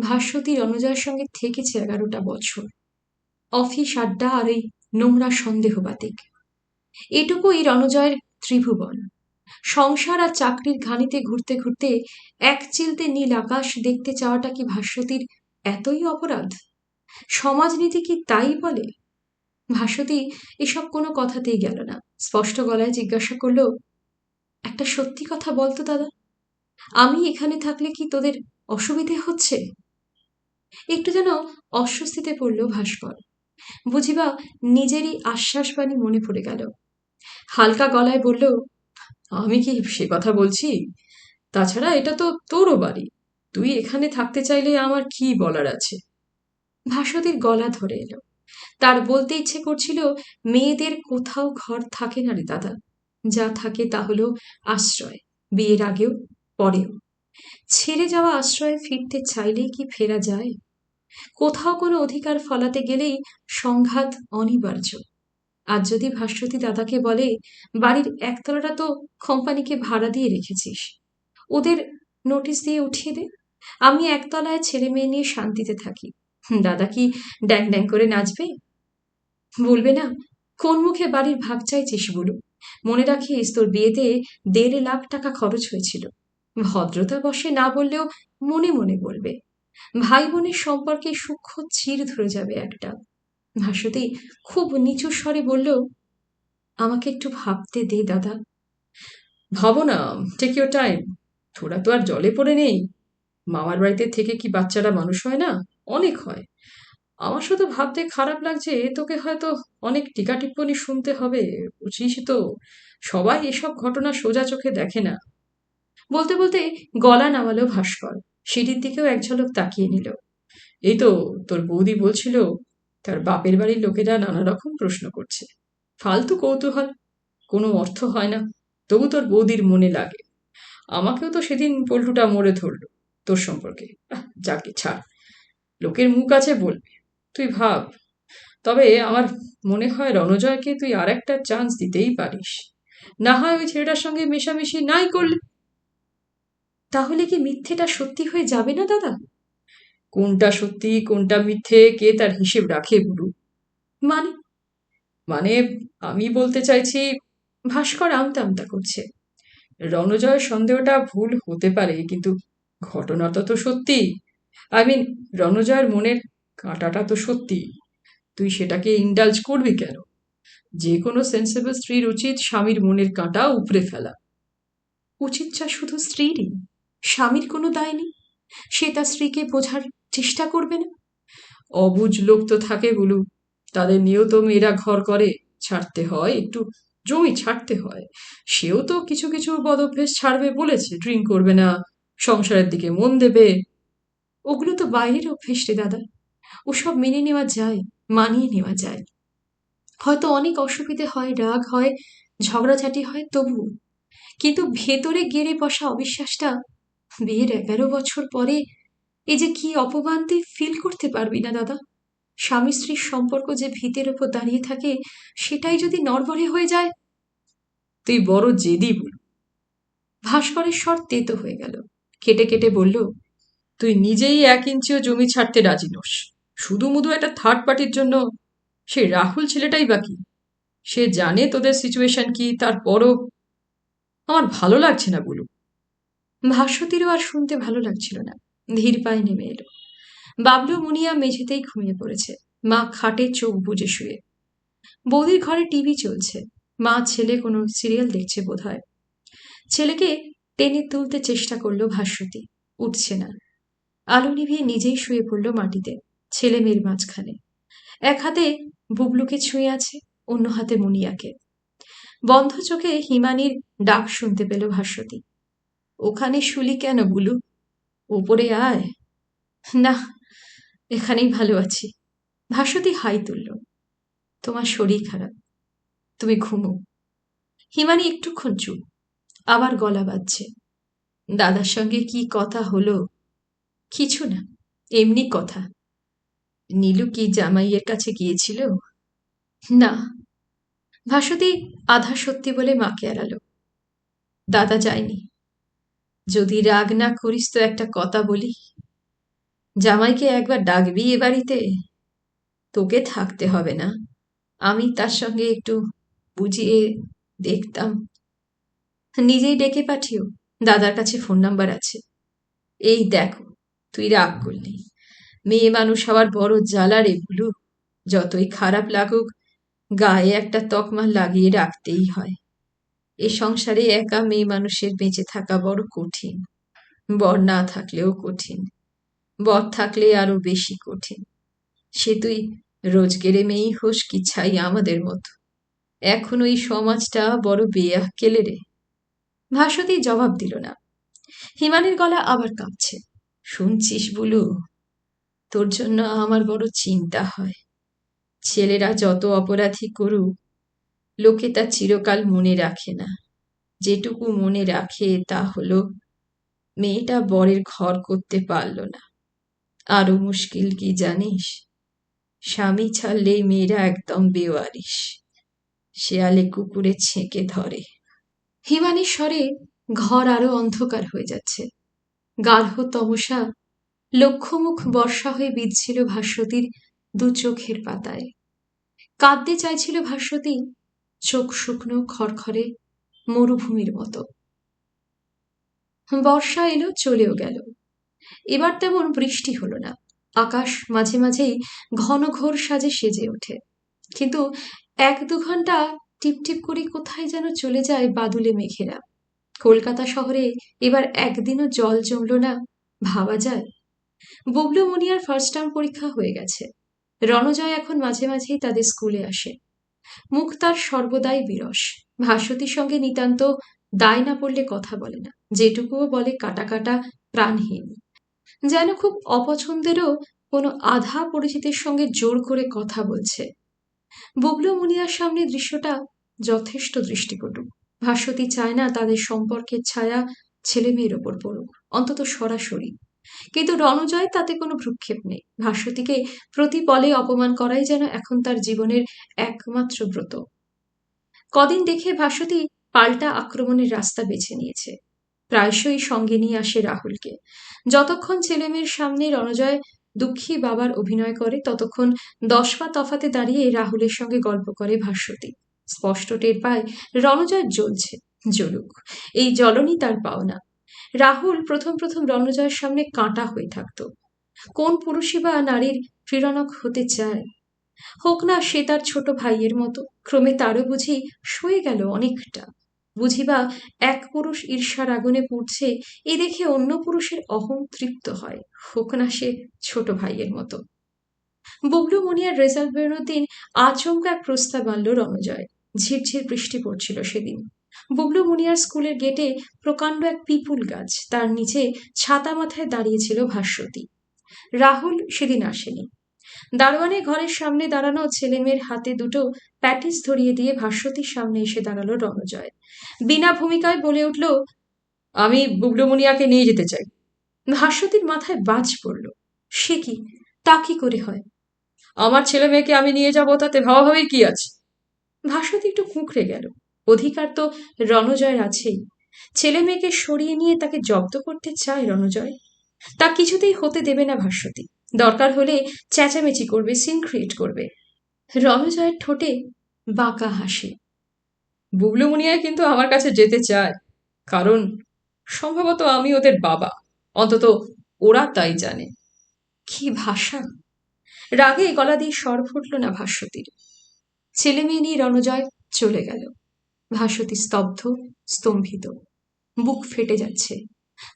Speaker 1: ভাস্বতী রণজয়ের সঙ্গে থেকেছে 11টা বছর। অফিস আড্ডা আর এই নোংরা সন্দেহবাতিক, এটুকুই রণজয়ের ত্রিভুবন। সংসার আর চাকরির ঘানিতে ঘুরতে ঘুরতে এক চিলতে নীল আকাশ দেখতে চাওয়াটা কি ভাস্বতীর এতই অপরাধ? সমাজনীতি কি তাই বলে? ভাস্বতী এসব কোনো কথাতেই গেল না। স্পষ্ট গলায় জিজ্ঞাসা করল, একটা সত্যি কথা বলতো দাদা, আমি এখানে থাকলে কি তোদের অসুবিধে হচ্ছে? একটু যেন অস্বস্তিতে পড়ল ভাস্কর। বুঝিবা নিজেরই আশ্বাসবাণী মনে পড়ে গেল। হালকা গলায় বলল, আমি কি সে কথা বলছি? তাছাড়া এটা তো তোরও বাড়ি। তুই এখানে থাকতে চাইলে আমার কি বলার আছে? ভাস্বতীর গলা ধরে এলো। তার বলতে ইচ্ছে করছিল, মেয়েদের কোথাও ঘর থাকে না রে দাদা। যা থাকে তা হলো আশ্রয়। বিয়ের আগেও পরেও। ছেড়ে যাওয়া আশ্রয়ে ফিরতে চাইলেই কি ফেরা যায়? কোথাও কোনো অধিকার ফলাতে গেলেই সংঘাত অনিবার্য। আজ যদি ভাস্বতী দাদাকে বলে, বাড়ির একতলাটা তো কোম্পানিকে ভাড়া দিয়ে রেখেছিস, ওদের নোটিশ দিয়ে উঠিয়ে দে। আমি একতলায় ছেলে মেয়ে নিয়ে শান্তিতে থাকি। দাদা কি ড্যাং ড্যাং করে নাচবে? বলবে না, কোন মুখে বাড়ির ভাগ চাইছিস বলু? মনে রাখিস তোর বিয়েতে 1.5 লাখ টাকা খরচ হয়েছিল। ভদ্রতা বশে না বললেও মনে মনে বলবে। ভাই বোনের সম্পর্কে সূক্ষ্ম চির ধরে যাবে একটা। ভাস্বতী খুব নিচু স্বরে বলল, আমাকে একটু ভাবতে দে দাদা। ভাবো না, টেক ইউর টাইম। তোরা তো আর জলে পড়ে নেই। মামার বাড়িতে থেকে কি বাচ্চারা মানুষ হয় না? অনেক হয়। আমার শুধু ভাবতে খারাপ লাগছে, তোকে হয়তো অনেক টিকা টিপ্পনি শুনতে হবে। বুঝিস তো, সবাই এসব ঘটনা সোজা চোখে দেখে না। বলতে বলতে গলা নামালো ভাস্কর। সিঁড়ির দিকেও এক ঝলক তাকিয়ে নিল। এই তো তোর বৌদি বলছিল, তার বাপের বাড়ির লোকেরা নানা রকম প্রশ্ন করছে। ফালতু কৌতূহল, কোনো অর্থ হয় না, তবু তোর বৌদির মনে লাগে। আমাকেও তো সেদিন পল্টুটা মরে ধরল তোর সম্পর্কে। যাকে ছাড়, লোকের মুখ আছে বলবে। তুই ভাব। তবে আমার মনে হয় রণজয়কে তুই আর একটা চান্স দিতেই পারিস। না হয় ওই ছেলেটার সঙ্গে মেশামেশি নাই করলে। তাহলে কি মিথ্যেটা সত্যি হয়ে যাবে না দাদা? কোনটা সত্যি কোনটা মিথ্যে কে তার হিসেব রাখে বুলু? মানে মানে আমি বলতে চাইছি, ভাস্কর আমতা আমতা করছে। রণজয়ের সন্দেহটা ভুল হতে পারে, কিন্তু ঘটনাটা তো সত্যি। আই মিন, রণজয়ের মনের কাঁটাটা তো সত্যি। তুই সেটাকে ইন্ডালজ করবি কেন? যে কোনো সেন্সেবল স্ত্রীর উচিত স্বামীর মনের কাঁটা উপড়ে ফেলা। উচিতটা শুধু স্ত্রীরই, স্বামীর কোনো দায় নেই। সে তার স্ত্রীকে বোঝার চেষ্টা করবে না? অবুঝ লোক তো থাকে বলু, তাদের নিয়েও তো মেয়েরা ঘর করে, ছাড়তে হয় একটু, জমি ছাড়তে হয়। সেও তো কিছু কিছু বদভ্যেস ছাড়বে বলেছে, ড্রিঙ্ক করবে না, সংসারের দিকে মন দেবে। ওগুলো তো বাইরের অভ্যেস রে দাদা, ওসব মেনে নেওয়া যায়, মানিয়ে নেওয়া যায়। হয়তো অনেক অসুবিধে হয়, রাগ হয়, ঝগড়াঝাটি হয়, তবু কিন্তু ভেতরে গেড়ে বসা অবিশ্বাসটা বিয়ের 11 বছর পরে এই যে কি অপমান তুই ফিল করতে পারবি না দাদা? স্বামী স্ত্রীর সম্পর্ক যে ভিতের ওপর দাঁড়িয়ে থাকে, সেটাই যদি নড়বড়ে হয়ে যায়। তুই বড় জেদি বলু। ভাস্করের স্বর তেতো হয়ে গেল। কেটে কেটে বলল, তুই নিজেই 1 ইঞ্চিও জমি ছাড়তে রাজি নোস, শুধু মুধু একটা থার্ড পার্টির জন্য। সে রাহুল ছেলেটাই বাকি, সে জানে তোদের সিচুয়েশন কি, তারপরও আমার ভালো লাগছে না বলু। ভাস্বতীরও আর শুনতে ভালো লাগছিল না। ধীর পায়ে নেমে এলো। বাবলু মুনিয়া মেঝেতেই ঘুমিয়ে পড়েছে, মা খাটে চোখ বুজে শুয়ে। বৌদির ঘরে টিভি চলছে, মা ছেলে কোনো সিরিয়াল দেখছে বোধহয়। ছেলেকে টেনে তুলতে চেষ্টা করলো ভাস্বতী, উঠছে না। আলো নিভিয়ে নিজেই শুয়ে পড়ল মাটিতে, ছেলে মেয়ের মাঝখানে। এক হাতে বুবলুকে ছুঁয়ে আছে, অন্য হাতে মুনিয়াকে। বন্ধ চোখে হিমানির ডাক শুনতে পেল ভাস্বতী। ওখানে শুলি কেন বুলু? ওপরে আয়। না, এখানেই ভালো আছি। ভাস্বতী হাই তুলল। তোমার শরীর খারাপ, তুমি ঘুমো। হিমানি একটুক্ষণ চুপ, আবার গলা বাজছে। দাদার সঙ্গে কি কথা হলো? কিছু না, এমনি কথা। নীলু কি জামাইয়ের কাছে গিয়েছিল? না। ভাস্বতী আধা সত্যি বলে মাকে এড়ালো। দাদা যায়নি। যদি রাগ না করিস তো একটা কথা বলি। জামাইকে একবার ডাকবি এ বাড়িতে? তোকে থাকতে হবে না, আমি তার সঙ্গে একটু বুঝিয়ে দেখতাম। নিজেই ডেকে পাঠিও, দাদার কাছে ফোন নাম্বার আছে। এই দেখো, তুই রাগ করলি। মেয়ে মানুষ হওয়ার বড় জ্বালা রে বুলু। যতই খারাপ লাগুক, গায়ে একটা তকমা লাগিয়ে রাখতেই হয়। এ সংসারে একা মেয়ে মানুষের বেঁচে থাকা বড় কঠিন। বর না থাকলেও কঠিন, বর থাকলে আরো বেশি কঠিন। সে তুই রোজগেরে মেয়েই হোস কি ছাই আমাদের মতো। এখন ওই সমাজটা বড় বেয়াক্কেলে রে। ভাস্বতী জবাব দিল না। হিমানির গলা আবার কাঁপছে। শুনছিস বুলু, তোর জন্য আমার বড় চিন্তা হয়। ছেলেরা যত অপরাধী করুক, লোকে তা চিরকাল মনে রাখে না। যেটুকু মনে রাখে তা হলো মেয়েটা বরের ঘর করতে পারল না। আরো মুশকিল কি জানিস? স্বামী ছাড়লেই মেয়েরা একদম বেওয়ারিশ, শেয়ালে কুকুরে ছেঁকে ধরে। হিমানির স্বরে ঘর আরো অন্ধকার হয়ে যাচ্ছে। গাঢ় তমসা লক্ষ্যমুখ বর্ষা হয়ে বিঁধছিল ভাস্বতীর দু চোখের পাতায়। কাঁদতে চাইছিল ভাস্বতী, চোখ শুকনো খড়খড়ে মরুভূমির মতো। বর্ষা এলো, চলেও গেল। এবার তেমন বৃষ্টি হলো না। আকাশ মাঝে মাঝেই ঘন ঘোর সাজে সেজে ওঠে, কিন্তু 1-2 ঘন্টা টিপটিপ করে কোথায় যেন চলে যায় বাদুলে মেঘেরা। কলকাতা শহরে এবার একদিনও জল জমল না, ভাবা যায়? বুবলু মুনিয়ার ফার্স্ট টার্ম পরীক্ষা হয়ে গেছে। রণজয় এখন মাঝে মাঝেই তাদের স্কুলে আসে। মুখ তার সর্বদাই বিরস। ভাস্বতীর সঙ্গে নিতান্ত দায় না পড়লে কথা বলে না, যেটুকুও বলে কাটা কাটা, প্রাণহীন। যেন খুব অপছন্দেরও কোনো আধা পরিচিতের সঙ্গে জোর করে কথা বলছে। বুবলু মুনিয়ার সামনে দৃশ্যটা যথেষ্ট দৃষ্টিকটু। ভাস্বতী চায় না তাদের সম্পর্কের ছায়া ছেলে মেয়ের ওপর পড়ুক, অন্তত সরাসরি। কিন্তু রণজয় তাতে কোনো ভ্রুক্ষেপ নেই। ভাস্বতীকে প্রতি পলে অপমান করাই যেন এখন তার জীবনের একমাত্র ব্রত। কদিন দেখে ভাস্বতী পাল্টা আক্রমণের রাস্তা বেছে নিয়েছে। প্রায়শই সঙ্গে নিয়ে আসে রাহুলকে। যতক্ষণ ছেলেমেয়ের সামনে রণজয় দুঃখী বাবার অভিনয় করে, ততক্ষণ 10 পা তফাতে দাঁড়িয়ে রাহুলের সঙ্গে গল্প করে ভাস্বতী। স্পষ্ট টের পায় রণজয় জ্বলছে। জ্বলুক, এই জ্বলনই তার পাওনা। রাহুল প্রথম প্রথম রণজয়ের সামনে কাঁটা হয়ে থাকত। কোন পুরুষই বা নারীর প্রেরণক হতে চায়? হোক না সে তার ছোট ভাইয়ের মতো। ক্রমে তারও বুঝি সয়ে গেল অনেকটা। বুঝিবা এক পুরুষ ঈর্ষার আগুনে পুড়ছে, এ দেখে অন্য পুরুষের অহং তৃপ্ত হয়। হোক না সে ছোট ভাইয়ের মতো। বুবলু মুনিয়ার রেজাল্ট বেরোনোর দিন আচমকা এক প্রস্তাব আনল রণজয়। ঝিরঝির বৃষ্টি পড়ছিল সেদিন। বুবলু মুনিয়ার স্কুলের গেটে প্রকাণ্ড এক পিপুল গাছ, তার নিচে ছাতা মাথায় দাঁড়িয়েছিল ভাস্বতী। রাহুল সেদিন আসেনি। দারোয়ানের ঘরের সামনে দাঁড়ানো ছেলেমেয়ের হাতে দুটো প্যাটিস ধরিয়ে দিয়ে ভাস্বতীর সামনে এসে দাঁড়ালো রণজয়। বিনা ভূমিকায় বলে উঠল, আমি বুবলু মুনিয়াকে নিয়ে যেতে চাই। ভাস্বতীর মাথায় বাজ পড়ল। সে কি? তা কি করে হয়? আমার ছেলে মেয়েকে আমি নিয়ে যাব, তাতে ভাবাভাবির কি আছে? ভাস্বতী একটু কুঁকড়ে গেল। অধিকার তো রণজয়ের আছেই। ছেলে মেয়েকে সরিয়ে নিয়ে তাকে জব্দ করতে চায় রণজয়। তা কিছুতেই হতে দেবে না ভাস্বতী। দরকার হলে চেঁচামেচি করবে, সিন ক্রিয়েট করবে। রণজয়ের ঠোঁটে বাঁকা হাসি। বুবলু মুনিয়া কিন্তু আমার কাছে যেতে চায়, কারণ সম্ভবত আমি ওদের বাবা। অন্তত ওরা তাই জানে। কি ভাষা! রাগে গলা দিয়ে স্বর ফুটল না ভাস্বতীর। ছেলে মেয়ে নিয়ে রণজয় চলে গেল। ভাস্বতী স্তব্ধ, স্তম্ভিত। বুক ফেটে যাচ্ছে,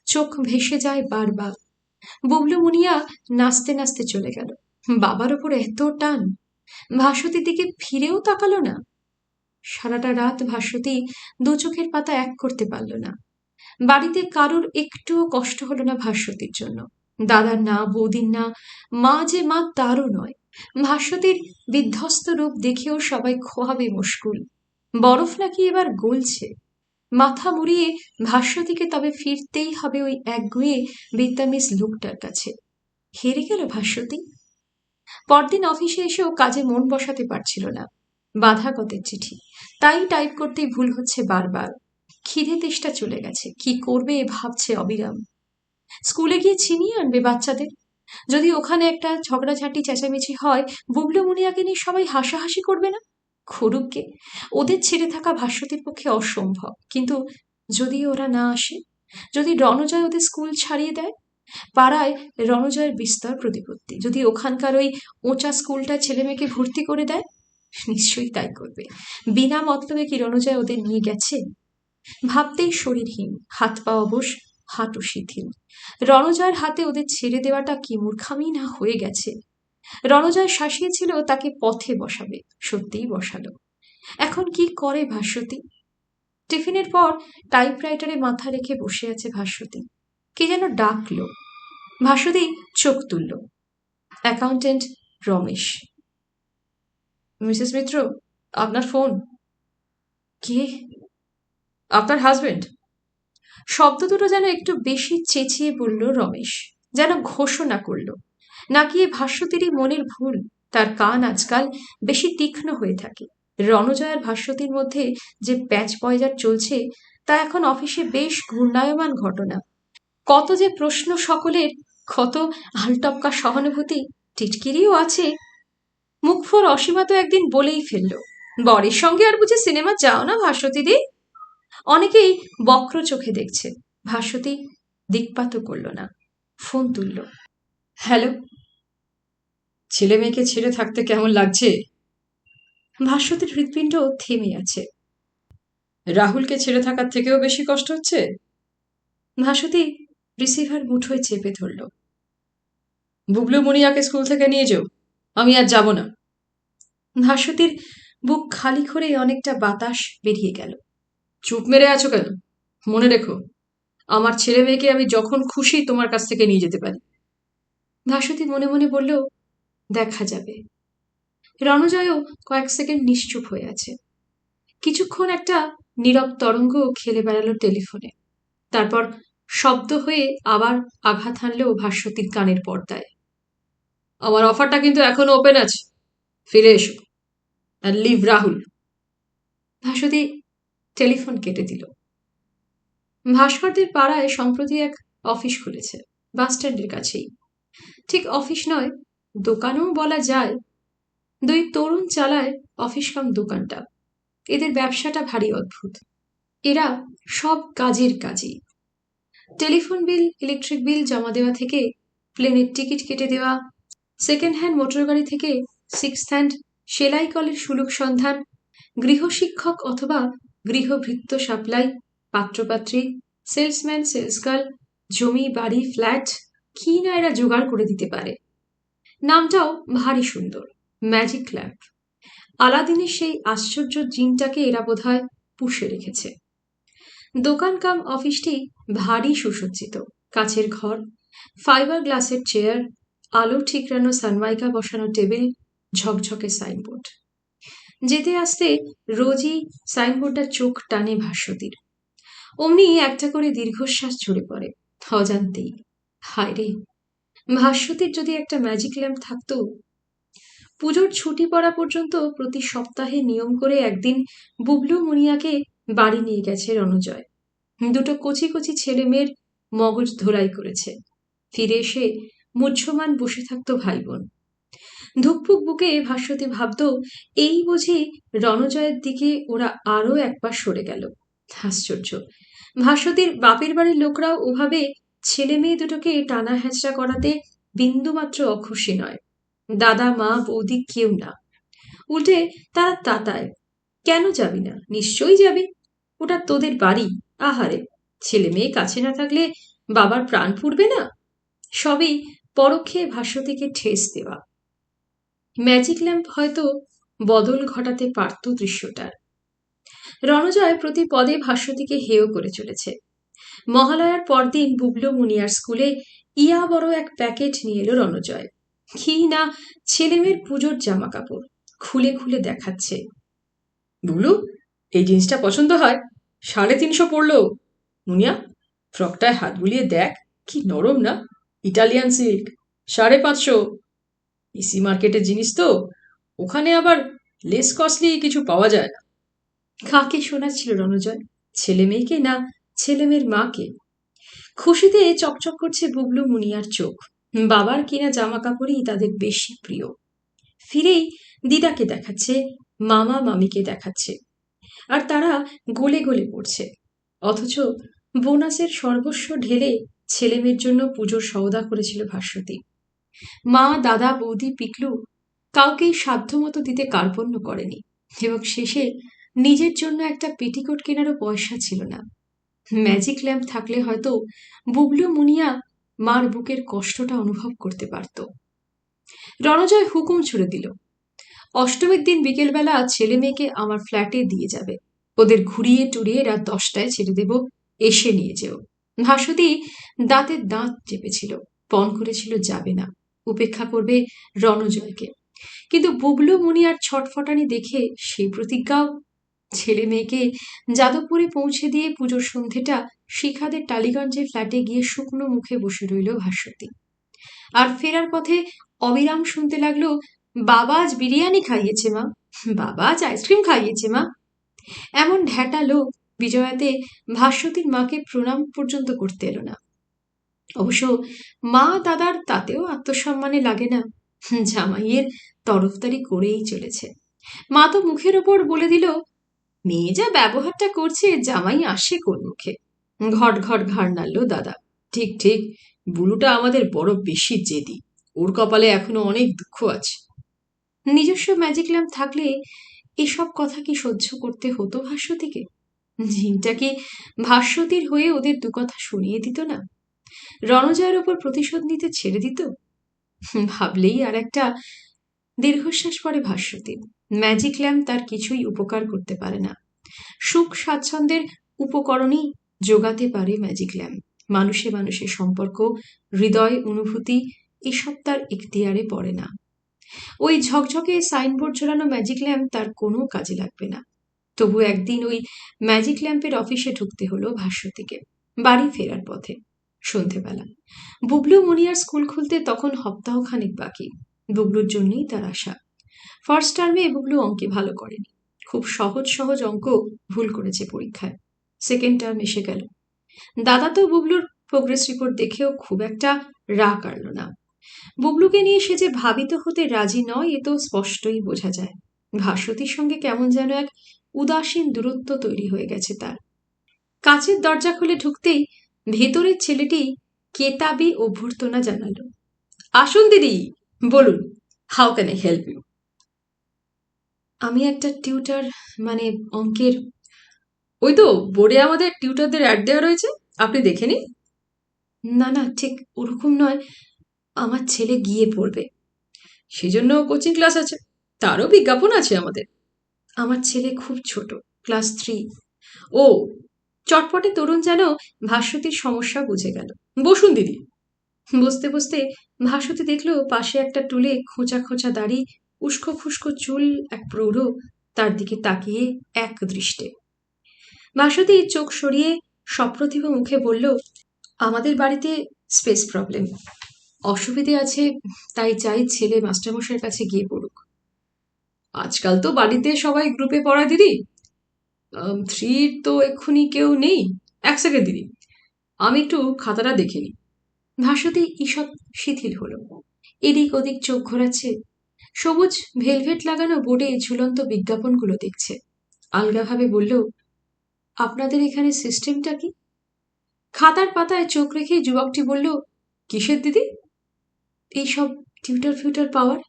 Speaker 1: চোখ ভেসে যায় বারবার। বুবলু মুনিয়া নাচতে নাচতে চলে গেল। বাবার উপর এত টান! ভাস্বতীর দিকে ফিরেও তাকালো না। সারাটা রাত ভাস্বতী দু চোখের পাতা এক করতে পারল না। বাড়িতে কারোর একটুও কষ্ট হলো না ভাস্বতীর জন্য। দাদার না, বৌদির না, মা যে মা তারও নয়। ভাস্বতীর বিধ্বস্ত রূপ দেখেও সবাই খোয়াবে মুশকুল। বরফ নাকি এবার গলছে। মাথা মুড়িয়ে ভাস্বতীকে তবে ফিরতেই হবে ওই একগুঁয়ে বেতামিজ লোকটার কাছে। হেরে গেল ভাস্বতী। পরদিন অফিসে এসেও কাজে মন বসাতে পারছিল না। বাধাগতের চিঠি, তাই টাইপ করতেই ভুল হচ্ছে বারবার। খিদে তেষ্টা চলে গেছে, কি করবে ভাবছে অবিরাম। স্কুলে গিয়ে ছিনিয়ে আনবে বাচ্চাদের। যদি ওখানে একটা ঝগড়াঝাঁটি চেঁচামেচি হয়, বুবলু মুনিয়াকে নিয়ে সবাই হাসাহাসি করবে না? খরুককে, ওদের ছেড়ে থাকা ভাস্বতীর পক্ষে অসম্ভব। কিন্তু যদি ওরা না আসে, যদি রণজয় ওদের স্কুল ছাড়িয়ে দেয়, পাড়ায় রণজয়ের বিস্তর প্রতিপত্তি, যদি ওখানকার ওই ওঁচা স্কুলটা ছেলে মেয়েকে ভর্তি করে দেয়, নিশ্চয়ই তাই করবে। বিনা মতলবে কি রণজয় ওদের নিয়ে গেছে? ভাবতেই শরীরহীন, হাত পা অবশ, হাঁটু শিথিল। রণজয়ের হাতে ওদের ছেড়ে দেওয়াটা কি মূর্খামি না হয়ে গেছে? রণজয় শাসিয়েছিল তাকে পথে বসাবে, সত্যিই বসালো। এখন কি করে ভাস্বতী? টিফিনের পর টাইপরাইটারে মাথা রেখে বসে আছে ভাস্বতী। কে যেন ডাকলো। ভাস্বতী চোখ তুলল। অ্যাকাউন্টেন্ট রমেশ। মিসেস মিত্র, আপনার ফোন। কে? আপনার হাজবেন্ড। শব্দ দুটো যেন একটু বেশি চেঁচিয়ে বলল রমেশ, যেন ঘোষণা করল। নাকি এ ভাস্বতীরই মনের ভুল? তার কান আজকাল বেশি তীক্ষ্ণ হয়ে থাকে। রণজয় আর ভাস্বতীর মধ্যে যে প্যাচ পয়জার চলছে, তা এখন অফিসে বেশ ঘূর্ণায়মান ঘটনা। কত যে প্রশ্ন সকলের, কত আলটপকা সহানুভূতি, টিটকিরিও আছে। মুখফোর অসীমা তো একদিন বলেই ফেলল, বরের সঙ্গে আর বুঝি সিনেমা যাও না ভাস্বতীদি? অনেকেই বক্র চোখে দেখছে। ভাস্বতী দিকপাতও করল না, ফোন তুলল। হ্যালো। ছেলে মেয়েকে ছেড়ে থাকতে কেমন লাগছে? ভাস্বতীর হৃৎপিণ্ড থেমে আছে। রাহুলকে ছেড়ে থাকার থেকেও বেশি কষ্ট হচ্ছে? ভাস্বতী রিসিভার মুঠোয় চেপে ধরল। বুবলু মুনিয়াকে স্কুল থেকে নিয়ে যাও, আমি আর যাব না। ভাস্বতীর বুক খালি করে অনেকটা বাতাস বেরিয়ে গেল। চুপ মেরে আছো কেন? মনে রেখো, আমার ছেলে মেয়েকে আমি যখন খুশি তোমার কাছ থেকে নিয়ে যেতে পারি। ভাস্বতী মনে মনে বলল, দেখা যাবে। রণজয়ও কয়েক সেকেন্ড নিশ্চুপ হয়ে আছে। কিছুক্ষণ একটা নীরব তরঙ্গ খেলে বেড়ালো টেলিফোনে। তারপর শব্দ হয়ে আবার আঘাত হানলো ভাস্বতীর কানের পর্দায়। আমার অফারটা কিন্তু এখনো ওপেন আছে, ফিরে এসো আর লিভ রাহুল। ভাস্বতী টেলিফোন কেটে দিল। ভাস্করদের পাড়ায় সম্প্রতি এক অফিস খুলেছে, বাস স্ট্যান্ডের কাছেই। ঠিক অফিস নয়, দোকানও বলা যায়। দুই তরুণ চালায় অফিস কাম দোকানটা। এদের ব্যবসাটা ভারী অদ্ভুত। এরা সব কাজের কাজই। টেলিফোন বিল, ইলেকট্রিক বিল জমা দেওয়া থেকে প্লেনের টিকিট কেটে দেওয়া, সেকেন্ড হ্যান্ড মোটর গাড়ি থেকে সিক্স হ্যান্ড সেলাই কলের সুলুক সন্ধান, গৃহশিক্ষক অথবা গৃহভৃত্য সাপ্লাই, পাত্রপাত্রী, সেলসম্যান, সেলসগার্ল, জমি, বাড়ি, ফ্ল্যাট, কি না এরা জোগাড় করে দিতে পারে। নামটাও ভারী সুন্দর, ম্যাজিক ল্যাম্প। আলাদিনের সেই আশ্চর্য জিনটাকে এরা বোধহয় পুষে রেখেছে। দোকান কাম অফিসটি ভারী সুসজ্জিত। কাচের ঘর, ফাইবার গ্লাসের চেয়ার, আলো ঠিকরানো সানমাইকা বসানো টেবিল, ঝকঝকে সাইনবোর্ড। যেতে আসতে রোজই সাইনবোর্ডটা চোখ টানে ভাস্বতীর। অমনি একটা করে দীর্ঘশ্বাস ঝরে পড়ে অজান্তেই। হায় রে, ভাস্বতীর যদি একটা ম্যাজিক ল্যাম্প থাকতো। পুজোর ছুটি পড়া পর্যন্ত প্রতি সপ্তাহে নিয়ম করে একদিন বুবলু মুনিয়াকে বাড়ি নিয়ে গেছে রণজয়। দুটো কচি কচি ছেলে মেয়ের মগজ ধোলাই করেছে। ফিরে এসে মুহ্যমান বসে থাকতো ভাই বোন। ধুকপুক বুকে ভাস্বতী ভাবত, এই বুঝি রণজয়ের দিকে ওরা আরো একবার সরে গেল। আশ্চর্য, ভাস্বতীর বাপের বাড়ির লোকরাও ওভাবে ছেলে মেয়ে দুটোকে টানা হ্যাচড়া করাতে বিন্দুমাত্র অখুশি নয়। দাদা, মা, বৌদি কেউ না। উল্টে তারা তাতায়, কেন যাবি না? নিশ্চয়ই যাবি, ওটা তোদের বাড়ি। আহারে, ছেলে মেয়ে কাছে না থাকলে বাবার প্রাণ ফুরবে না। সবই পরোক্ষে ভাস্বতীকে ঠেস দেওয়া। ম্যাজিক ল্যাম্প হয়তো বদল ঘটাতে পারত দৃশ্যটার। রণজয় প্রতি পদে ভাস্বতীকে হেয় করে চলেছে। মহালয়ার পরদিন বুবলু মুনিয়ার স্কুলে ইয়া বড় এক প্যাকেট নিয়ে এলো রণজয়। কি না ছেলেমেয়ের পুজোর জামা কাপড় খুলে খুলে দেখাচ্ছে। বুবলু, এই জিনিসটা পছন্দ হয়? 350 পড়লো। মুনিয়া, ফ্রকটায় হাত বুলিয়ে দেখ, কি নরম না, ইটালিয়ান সিল্ক। 550। ইসি মার্কেটের জিনিস তো, ওখানে আবার লেস কস্টলি কিছু পাওয়া যায় না। কাকে শোনাচ্ছিল রণজয়? ছেলে মেয়েকে না ছেলে মেয়ের মাকে? খুশিতে চকচক করছে বুবলু মুনিয়ার চোখ। বাবার কিনা জামা কাপড়ই তাদের বেশি প্রিয়। ফিরেই দিদাকে দেখাচ্ছে, মামা মামিকে দেখাচ্ছে, আর তারা গলে গলে পড়ছে। অথচ বোনাসের সর্বস্ব ঢেলে ছেলেমেয়ের জন্য পুজোর সওদা করেছিল ভাস্বতী। মা, দাদা, বৌদি, পিকলু কাউকেই সাধ্যমতো দিতে কার্পণ্য করেনি, এবং শেষে নিজের জন্য একটা পেটিকোট কেনারও পয়সা ছিল না। ম্যাজিক ল্যাম্প থাকলে হয়তো বুবলু মুনিয়া মার বুকের কষ্টটা অনুভব করতে পারত। রণজয় হুকুম ছুড়ে দিল, অষ্টমীর দিন বিকেলবেলা ছেলে মেয়েকে আমার ফ্ল্যাটে দিয়ে যাবে। ওদের ঘুরিয়ে টুরিয়ে রাত 10টায় ছেড়ে দেব, এসে নিয়ে যেও। ভাস্বতী দাঁতে দাঁত চেপেছিল, পণ করেছিল যাবে না, উপেক্ষা করবে রণজয়কে। কিন্তু বুবলু মুনিয়ার ছটফটানি দেখে সেই প্রতিজ্ঞাও। ছেলে মেয়েকে যাদবপুরে পৌঁছে দিয়ে পুজোর সন্ধেটা শিখাদের টালিগঞ্জের ফ্ল্যাটে গিয়ে শুকনো মুখে বসে রইল ভাস্বতী। আর ফেরার পথে অবিরাম শুনতে লাগলো, বাবা আজ বিরিয়ানি খাইয়েছে মা, বাবা আজ আইসক্রিম খাইয়েছে মা। এমন ঢ্যাটা লোক বিজয়াতে ভাস্বতীর মাকে প্রণাম পর্যন্ত করতে এলো না। অবশ্য মা দাদার তাতেও আত্মসম্মানে লাগে না, জামাইয়ের তরফদারি করেই চলেছে। মা তো মুখের ওপর বলে দিল, মেয়ে যা ব্যবহারটা করছে জামাই আসে কোন মুখে। ঘট ঘট ঘাড় নাড়ল দাদা। ঠিক ঠিক, বুলুটা আমাদের বড় বেশি জেদি, ওর কপালে এখনো অনেক দুঃখ আছে। নিজস্ব ম্যাজিক ল্যাম্প থাকলে এসব কথা কি সহ্য করতে হতো ভাস্বতীকে? জিনটা কি ভাস্বতীর হয়ে ওদের দুকথা শুনিয়ে দিত না? রণজয়ের ওপর প্রতিশোধ নিতে ছেড়ে দিত? ভাবলেই আর একটা দীর্ঘশ্বাস পড়ে ভাস্বতীর। ম্যাজিক ল্যাম্প তার কিছুই উপকার করতে পারে না। সুখ স্বাচ্ছন্দ্যের উপকরণই যোগাতে পারে ম্যাজিক ল্যাম্প। মানুষে মানুষের সম্পর্ক, হৃদয়, অনুভূতি এসব তার এখতিয়ারে পড়ে না। ওই ঝকঝকে সাইনবোর্ড ঝোলানো ম্যাজিক ল্যাম্প তার কোনো কাজে লাগবে না। তবু একদিন ওই ম্যাজিক ল্যাম্পের অফিসে ঢুকতে হলো ভাস্বতীকে। বাড়ি ফেরার পথে সন্ধেবেলা। বুবলু মুনিয়ার স্কুল খুলতে তখন সপ্তাহখানেক বাকি। বুবলুর জন্যই তার আশা। ফার্স্ট টার্মে বুবলু অঙ্কে ভালো করেনি, খুব সহজ সহজ অঙ্ক ভুল করেছে পরীক্ষায়। সেকেন্ড টার্ম এসে গেল, দাদা তো বুবলুর প্রোগ্রেস রিপোর্ট দেখেও খুব একটা রাগ কাড়ল না। বুবলুকে নিয়ে সে যে ভাবিত হতে রাজি নয় এ তো স্পষ্টই বোঝা যায়। ভাস্বতীর সঙ্গে কেমন যেন এক উদাসীন দূরত্ব তৈরি হয়ে গেছে তার। কাচের দরজা খুলে ঢুকতেই ভেতরের ছেলেটি কেতাবি অভ্যর্থনা জানালো, আসুন দিদি, বলুন, how can I help you? আমি একটা টিউটার, মানে অঙ্কের। ওই তো বোর্ডে আমাদের টিউটারদের অ্যাড দেওয়া রয়েছে, আপনি দেখে নিন। না না, ঠিক ওরকম নয়, আমার ছেলে গিয়ে পড়বে। সেজন্য কোচিং ক্লাস আছে, তারও বিজ্ঞাপন আছে আমাদের। আমার ছেলে খুব ছোট, ক্লাস 3। ও, চটপটে তরুণ যেন ভাস্বতীর সমস্যা বুঝে গেল। বসুন দিদি। বসতে বসতে ভাস্বতী দেখল পাশে একটা টুলে খোঁচা খোঁচা দাড়ি, উস্কো খুস্কো চুল এক প্রৌঢ় তার দিকে তাকিয়ে এক দৃষ্টে। ভাস্বতী চোখ সরিয়ে সপ্রতিভ মুখে বলল, আমাদের বাড়িতে স্পেস প্রবলেম, অসুবিধে আছে, তাই চাই ছেলে মাস্টারমশাইয়ের কাছে গিয়ে পড়ুক। আজকাল তো বাড়িতে সবাই গ্রুপে পড়া দিদি, 3 তো এক্ষুনি কেউ নেই। এক সেকেন্ড দিদি, আমি একটু খাতাটা দেখে নিই। ভাস্বতী ঈষৎ শিথিল হলো, এদিক ওদিক চোখ ঘোরাচ্ছে, সবুজ ভেলভেট লাগানো বোর্ডে ঝুলন্ত বিজ্ঞাপনগুলো দেখছে। আলগাভাবে বলল, আপনাদের এখানে সিস্টেমটা কি? খাতার পাতায় চোখ রেখে যুবকটি বলল, কিসের দিদি? এইসব টিউটার ফিউটার পাওয়ার।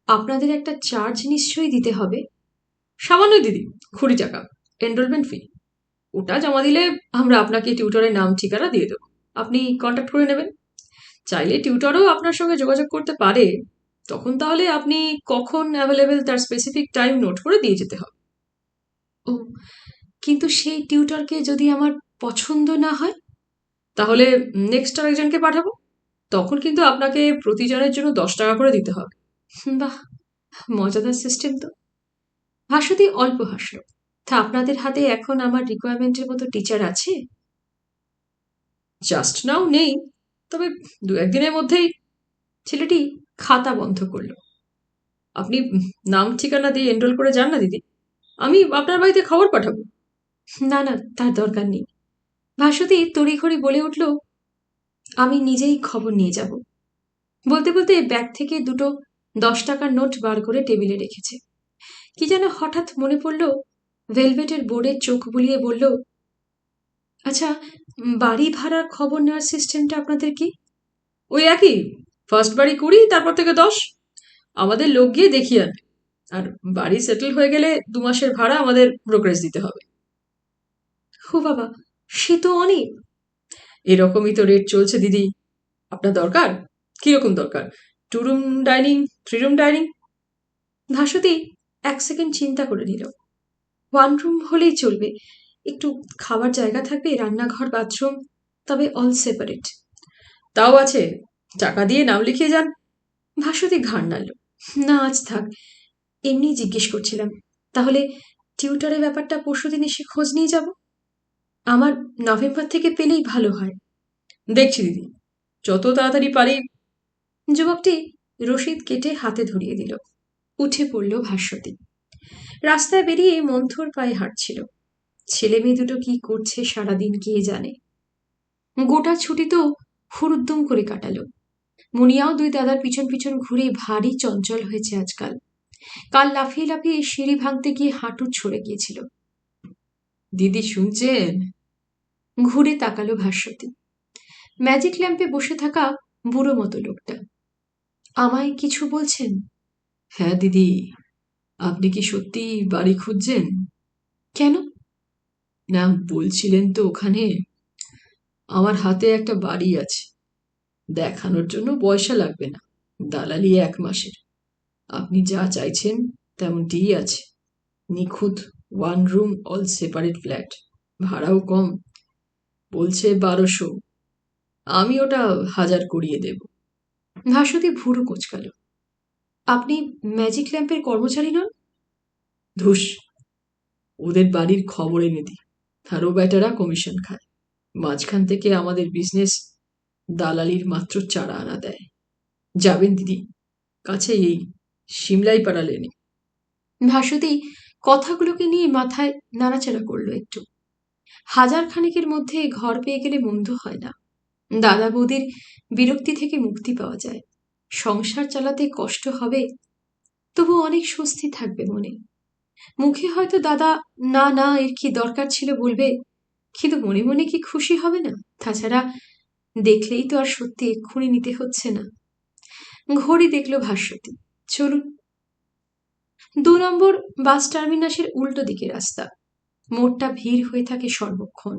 Speaker 1: আপনাদের একটা চার্জ নিশ্চয়ই দিতে হবে। সামান্য দিদি, 20 টাকা এনরোলমেন্ট ফি। ওটা জমা দিলে আমরা আপনাকে টিউটরের নাম ঠিকানা দিয়ে দেবো, আপনি কন্ট্যাক্ট করে নেবেন। চাইলে টিউটরও আপনার সঙ্গে যোগাযোগ করতে পারে, তখন তাহলে আপনি কখন অ্যাভেলেবেল তার স্পেসিফিক টাইম নোট করে দিয়ে যেতে হবে। ও, কিন্তু সেই টিউটরকে যদি আমার পছন্দ না হয়, তাহলে নেক্সট আরেকজনকে পাঠাবো, তখন কিন্তু আপনাকে প্রতিজনের জন্য 10 টাকা করে দিতে হবে। বাহ, মজাদার সিস্টেম তো। ভাস্বতী অল্প হাসল। তা আপনাদের হাতে এখন আমার রিকোয়ারমেন্টের মতো টিচার আছে? জাস্ট নাও নেই, তবে 2-1 দিনের মধ্যেই। ছেলেটি খাতা বন্ধ করল। আপনি নাম ঠিকানা দিয়ে এনরোল করে যান না দিদি, আমি আপনার বাড়িতে খবর পাঠাবো। না না, তার দরকার নেই। ভাস্বতী তড়িঘড়ি বলে উঠল, আমি নিজেই খবর নিয়ে যাব। বলতে বলতে ব্যাগ থেকে দুটো 10 টাকার নোট বার করে টেবিলে রেখেছে। কি যেন হঠাৎ মনে পড়ল, ভেলভেটের বোর্ডে চোখ বুলিয়ে বলল, আচ্ছা, বাড়ি ভাড়ার খবর নেওয়ার সিস্টেমটা আপনাদের কি? ওই একই, ফার্স্ট বাড়ি 20, তারপর থেকে 10। আমাদের লোক গিয়ে দেখিয়ে আনবে, আর বাড়ি সেটেল হয়ে গেলে 2 মাসের ভাড়া আমাদের ব্রোকারেজ দিতে হবে। হো বাবা, সে তো অনেক। এরকমই তো রেট চলছে দিদি। আপনার দরকার? কিরকম দরকার? 2 room dining, 3 room dining? Bhaswati 1 second চিন্তা করে নিল। 1 রুম হলেই চলবে, একটু খাবার জায়গা থাকবে, রান্নাঘর, বাথরুম, তবে অল সেপারেট। তাও আছে, টাকা দিয়ে নাম লিখিয়ে যান। ভাস্বতী ঘাড় নাড়ল, না আজ থাক, এমনি জিজ্ঞেস করছিলাম। তাহলে টিউটরের ব্যাপারটা পরশুদিন এসে খোঁজ নিয়ে যাব। আমার নভেম্বর থেকে পেলেই ভালো হয়। দেখছি দিদি, যত তাড়াতাড়ি পারি। যুবকটি রসিদ কেটে হাতে ধরিয়ে দিল। উঠে পড়ল ভাস্বতী। রাস্তায় বেরিয়ে মন্থর পায়ে হাঁটছিল। ছেলে মেয়ে দুটো কি করছে সারাদিন কে জানে। গোটা ছুটি তো হুড়ুদ্দুম করে কাটালো। মুনিয়াও 2 দাদার পিছন পিছন ঘুরে ভারী চঞ্চল হয়েছে আজকাল। কাল লাফিয়ে লাফিয়ে সিঁড়ি ভাঙতে গিয়ে হাঁটু ছড়ে গিয়েছিল। দিদি শুনছেন? ঘুরে তাকালো ভাস্বতী। ম্যাজিক ল্যাম্পে বসে থাকা বুড়ো মতো লোকটা। আমায় কিছু বলছেন? হ্যাঁ দিদি, আপনি কি সত্যি বাড়ি খুঁজছেন? কেন? না, বলছিলেন তো ওখানে। আমার হাতে একটা বাড়ি আছে, দেখানোর জন্য পয়সা লাগবে না, দালালি 1 মাসের। আপনি যা চাইছেন তেমনটিই আছে। নিখুঁত 1 রুম অল সেপারেট ফ্ল্যাট, ভাড়াও কম, বলছে 1200। আমি ওটা 1000 করিয়ে দেব। ভাস্বতী ভুরু কোঁচকাল। আপনি ম্যাজিক ল্যাম্পের কর্মচারী নন? ধুস, ওদের বাড়ির খবর এনে দিই, আর ও বেটারা কমিশন খায়। মাঝখান থেকে আমাদের বিজনেস দালালির মাত্র 4 আনা দেয়। যাবেন দিদি, কাছে এই সিমলাই পাড়া লেনে। ভাস্বতী কথাগুলোকে নিয়ে মাথায় নাড়াচাড়া করলো একটু। হাজার খানেকের মধ্যে ঘর পেয়ে গেলে মন্দ হয় না। দাদা বৌদির বিরক্তি থেকে মুক্তি পাওয়া যায়। সংসার চালাতে কষ্ট হবে, তবু অনেক স্বস্তি থাকবে মনে। মুখে হয়তো দাদা না না এর কি দরকার ছিল বলবে, কিন্তু মনে মনে কি খুশি হবে না? তাছাড়া দেখলেই তো আর সত্যি এক্ষুনি নিতে হচ্ছে না। ঘড়ি দেখল ভাস্বতী। চলুন। 2 নম্বর বাস টার্মিনাসের উল্টো দিকে রাস্তা। মোড়টা ভিড় হয়ে থাকে সর্বক্ষণ।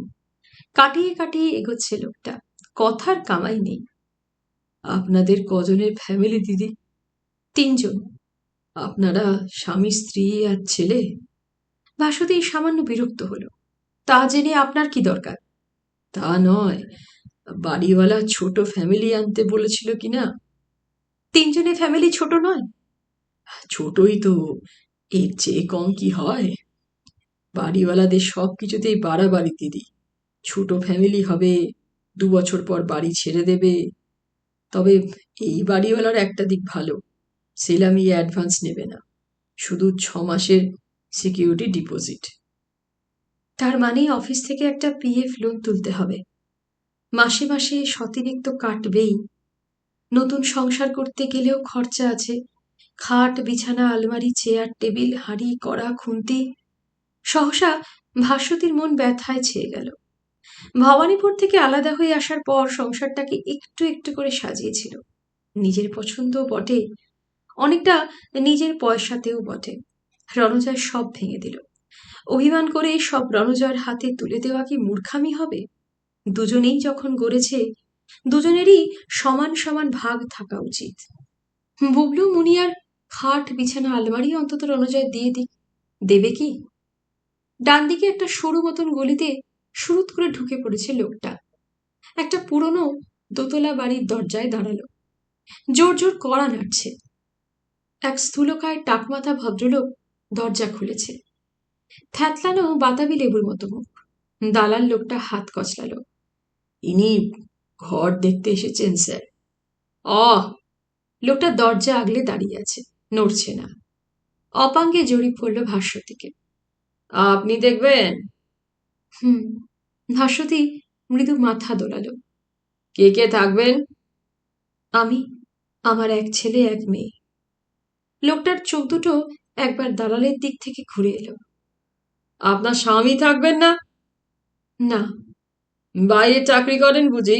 Speaker 1: কাটিয়ে কাটিয়ে এগোচ্ছে লোকটা। কথার কামাই নেই। আপনাদের কজনের ফ্যামিলি দিদি? 3 জন। আপনারা স্বামী স্ত্রী আর ছেলে? ভাস্বতী সামান্য বিরক্ত হলো। তা জেনে আপনার কি দরকার? তা নয়, বাড়িওয়ালা ছোট ফ্যামিলি আনতে বলেছিল কিনা? 3 জনের ফ্যামিলি ছোট নয়? ছোটই তো, এর চেয়ে কম কি হয়? বাড়িওয়ালাদের সব কিছুতেই বাড়াবাড়ি দিদি। ছোট ফ্যামিলি হবে, 2 বছর পর বাড়ি ছেড়ে দেবে। তবে এই বাড়িওয়ালার একটা দিক ভালো, সেলামি অ্যাডভান্স নেবে না, শুধু 6 মাসের সিকিউরিটি ডিপোজিট। তার মানে অফিস থেকে একটা পিএফ লোন তুলতে হবে। মাসে মাসে অতিরিক্ত কাটবেই। নতুন সংসার করতে গেলেও খরচা আছে। খাট, বিছানা, আলমারি, চেয়ার, টেবিল, হাঁড়ি, কড়া, খুন্তি। সহসা ভাস্বতীর মন ব্যথায় ছেয়ে গেল। ভবানীপুর থেকে আলাদা হয়ে আসার পর সংসারটাকে একটু একটু করে সাজিয়েছিল। নিজের পছন্দও বটে, অনেকটা নিজের পয়সাতেও বটে। রণজয় সব ভেঙে দিল। অভিমান করে সব রণজয়ের হাতে তুলে দেওয়া কি মূর্খামি হবে? দুজনেই যখন গড়েছে, দুজনেরই সমান সমান ভাগ থাকা উচিত। বুবলু, মুনিয়ার খাট, বিছানা, আলমারি অন্তত রণজয় দিয়ে দিক। দেবে কি? ডান দিকে একটা সরু মতন গলিতে শুরুত করে ঢুকে পড়েছে লোকটা। একটা পুরনো দোতলা বাড়ির দরজায় দাঁড়ালো। জোর জোর কড়া নাড়ছে। এক স্থূলকায় টাকমাথা ভদ্রলোক দরজা খুলেছে। থ্যাতলানো বাতাবি লেবুর মতো মুখ। দালাল লোকটা হাত কচলালো। ইনি ঘর দেখতে এসেছেন স্যার? লোকটা দরজা আগলে দাঁড়িয়ে আছে, নড়ছে না। অপাঙ্গে জড়িয়ে পড়ল ভাস্বতীকে। আপনি দেখবেন? হুম। ভাস্বতী মৃদু মাথা দোলালো। কে কে থাকবেন? আমি, আমার এক ছেলে, এক মেয়ে। লোকটার চোখ দুটো একবার দালালের দিক থেকে ঘুরে এলো। আপনার স্বামী থাকবেন না? না। বাইরে চাকরি করেন বুঝি?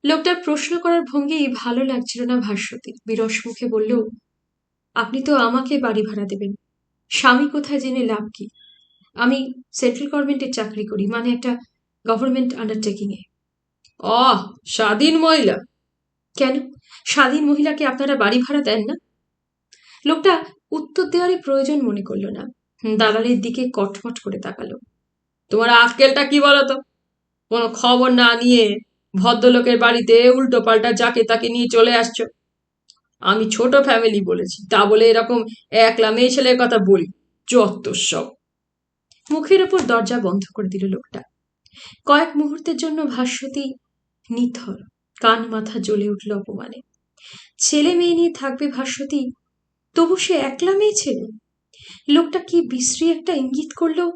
Speaker 1: লোকটার প্রশ্ন করার ভঙ্গি ভালো লাগছিল না ভাস্বতীর। বিরস মুখে বলল, আপনি তো আমাকে বাড়ি ভাড়া দেবেন, স্বামী কোথায় জেনে লাভ কি? আমি সেন্ট্রাল গভর্নমেন্টের চাকরি করি, মানে একটা গভর্নমেন্ট আন্ডারটেকিং এ। স্বাধীন মহিলা? কেন, স্বাধীন মহিলাকে আপনারা বাড়ি ভাড়া দেন না? লোকটা উত্তর দেওয়ারই প্রয়োজন মনে করল না। দালালের দিকে কটমট করে তাকালো। তোমার আক্কেলটা কি বলতো? কোনো খবর না নিয়ে ভদ্রলোকের বাড়িতে উল্টো পাল্টা যাকে তাকে নিয়ে চলে আসছো। আমি ছোট ফ্যামিলি বলেছি, তা বলে এরকম একলা মেয়ে ছেলের কথা বলি? যত সব। মুখের ওপর দরজা বন্ধ করে দিল লোকটা। কয়েক মুহূর্তের জন্য ভাস্বতী নিথর, কান মাথা জ্বলে উঠল অপমানে। ছেলে মেয়ে নিয়ে থাকবে ভাস্বতী, তবু সে একলা মেয়ে ছেলে। লোকটা কি বিশ্রী একটা ইঙ্গিত করলো।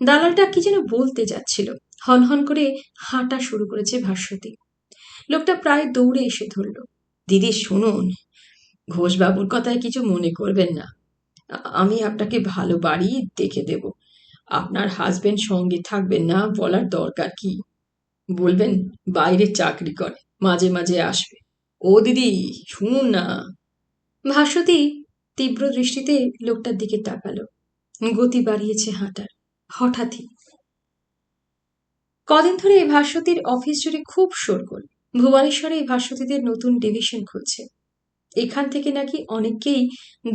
Speaker 1: দালালটা কি যেন বলতে যাচ্ছিল। হনহন করে হাঁটা শুরু করেছে ভাস্বতী। লোকটা প্রায় দৌড়ে এসে ধরল। দিদি শুনুন, ঘোষবাবুর কথায় কিছু মনে করবেন না। আমি আপনাকে ভালো বাড়ি দেখে দেব। আপনার হাজবেন্ড সঙ্গে থাকবেন না বলার দরকার কি? বলবেন বাইরে চাকরি করে, মাঝে মাঝে আসবে। ও দিদি শুনুন না। ভাস্বতী তীব্র দৃষ্টিতে লোকটার দিকে তাকালো। গতি বাড়িয়েছে হাঁটার। হঠাৎই কদিন ধরে ভাস্বতীর অফিস জুড়ে খুব শোরগোল। ভুবনেশ্বরে ভাস্বতীদের নতুন ডিভিশন খুলছে। এখান থেকে নাকি অনেককেই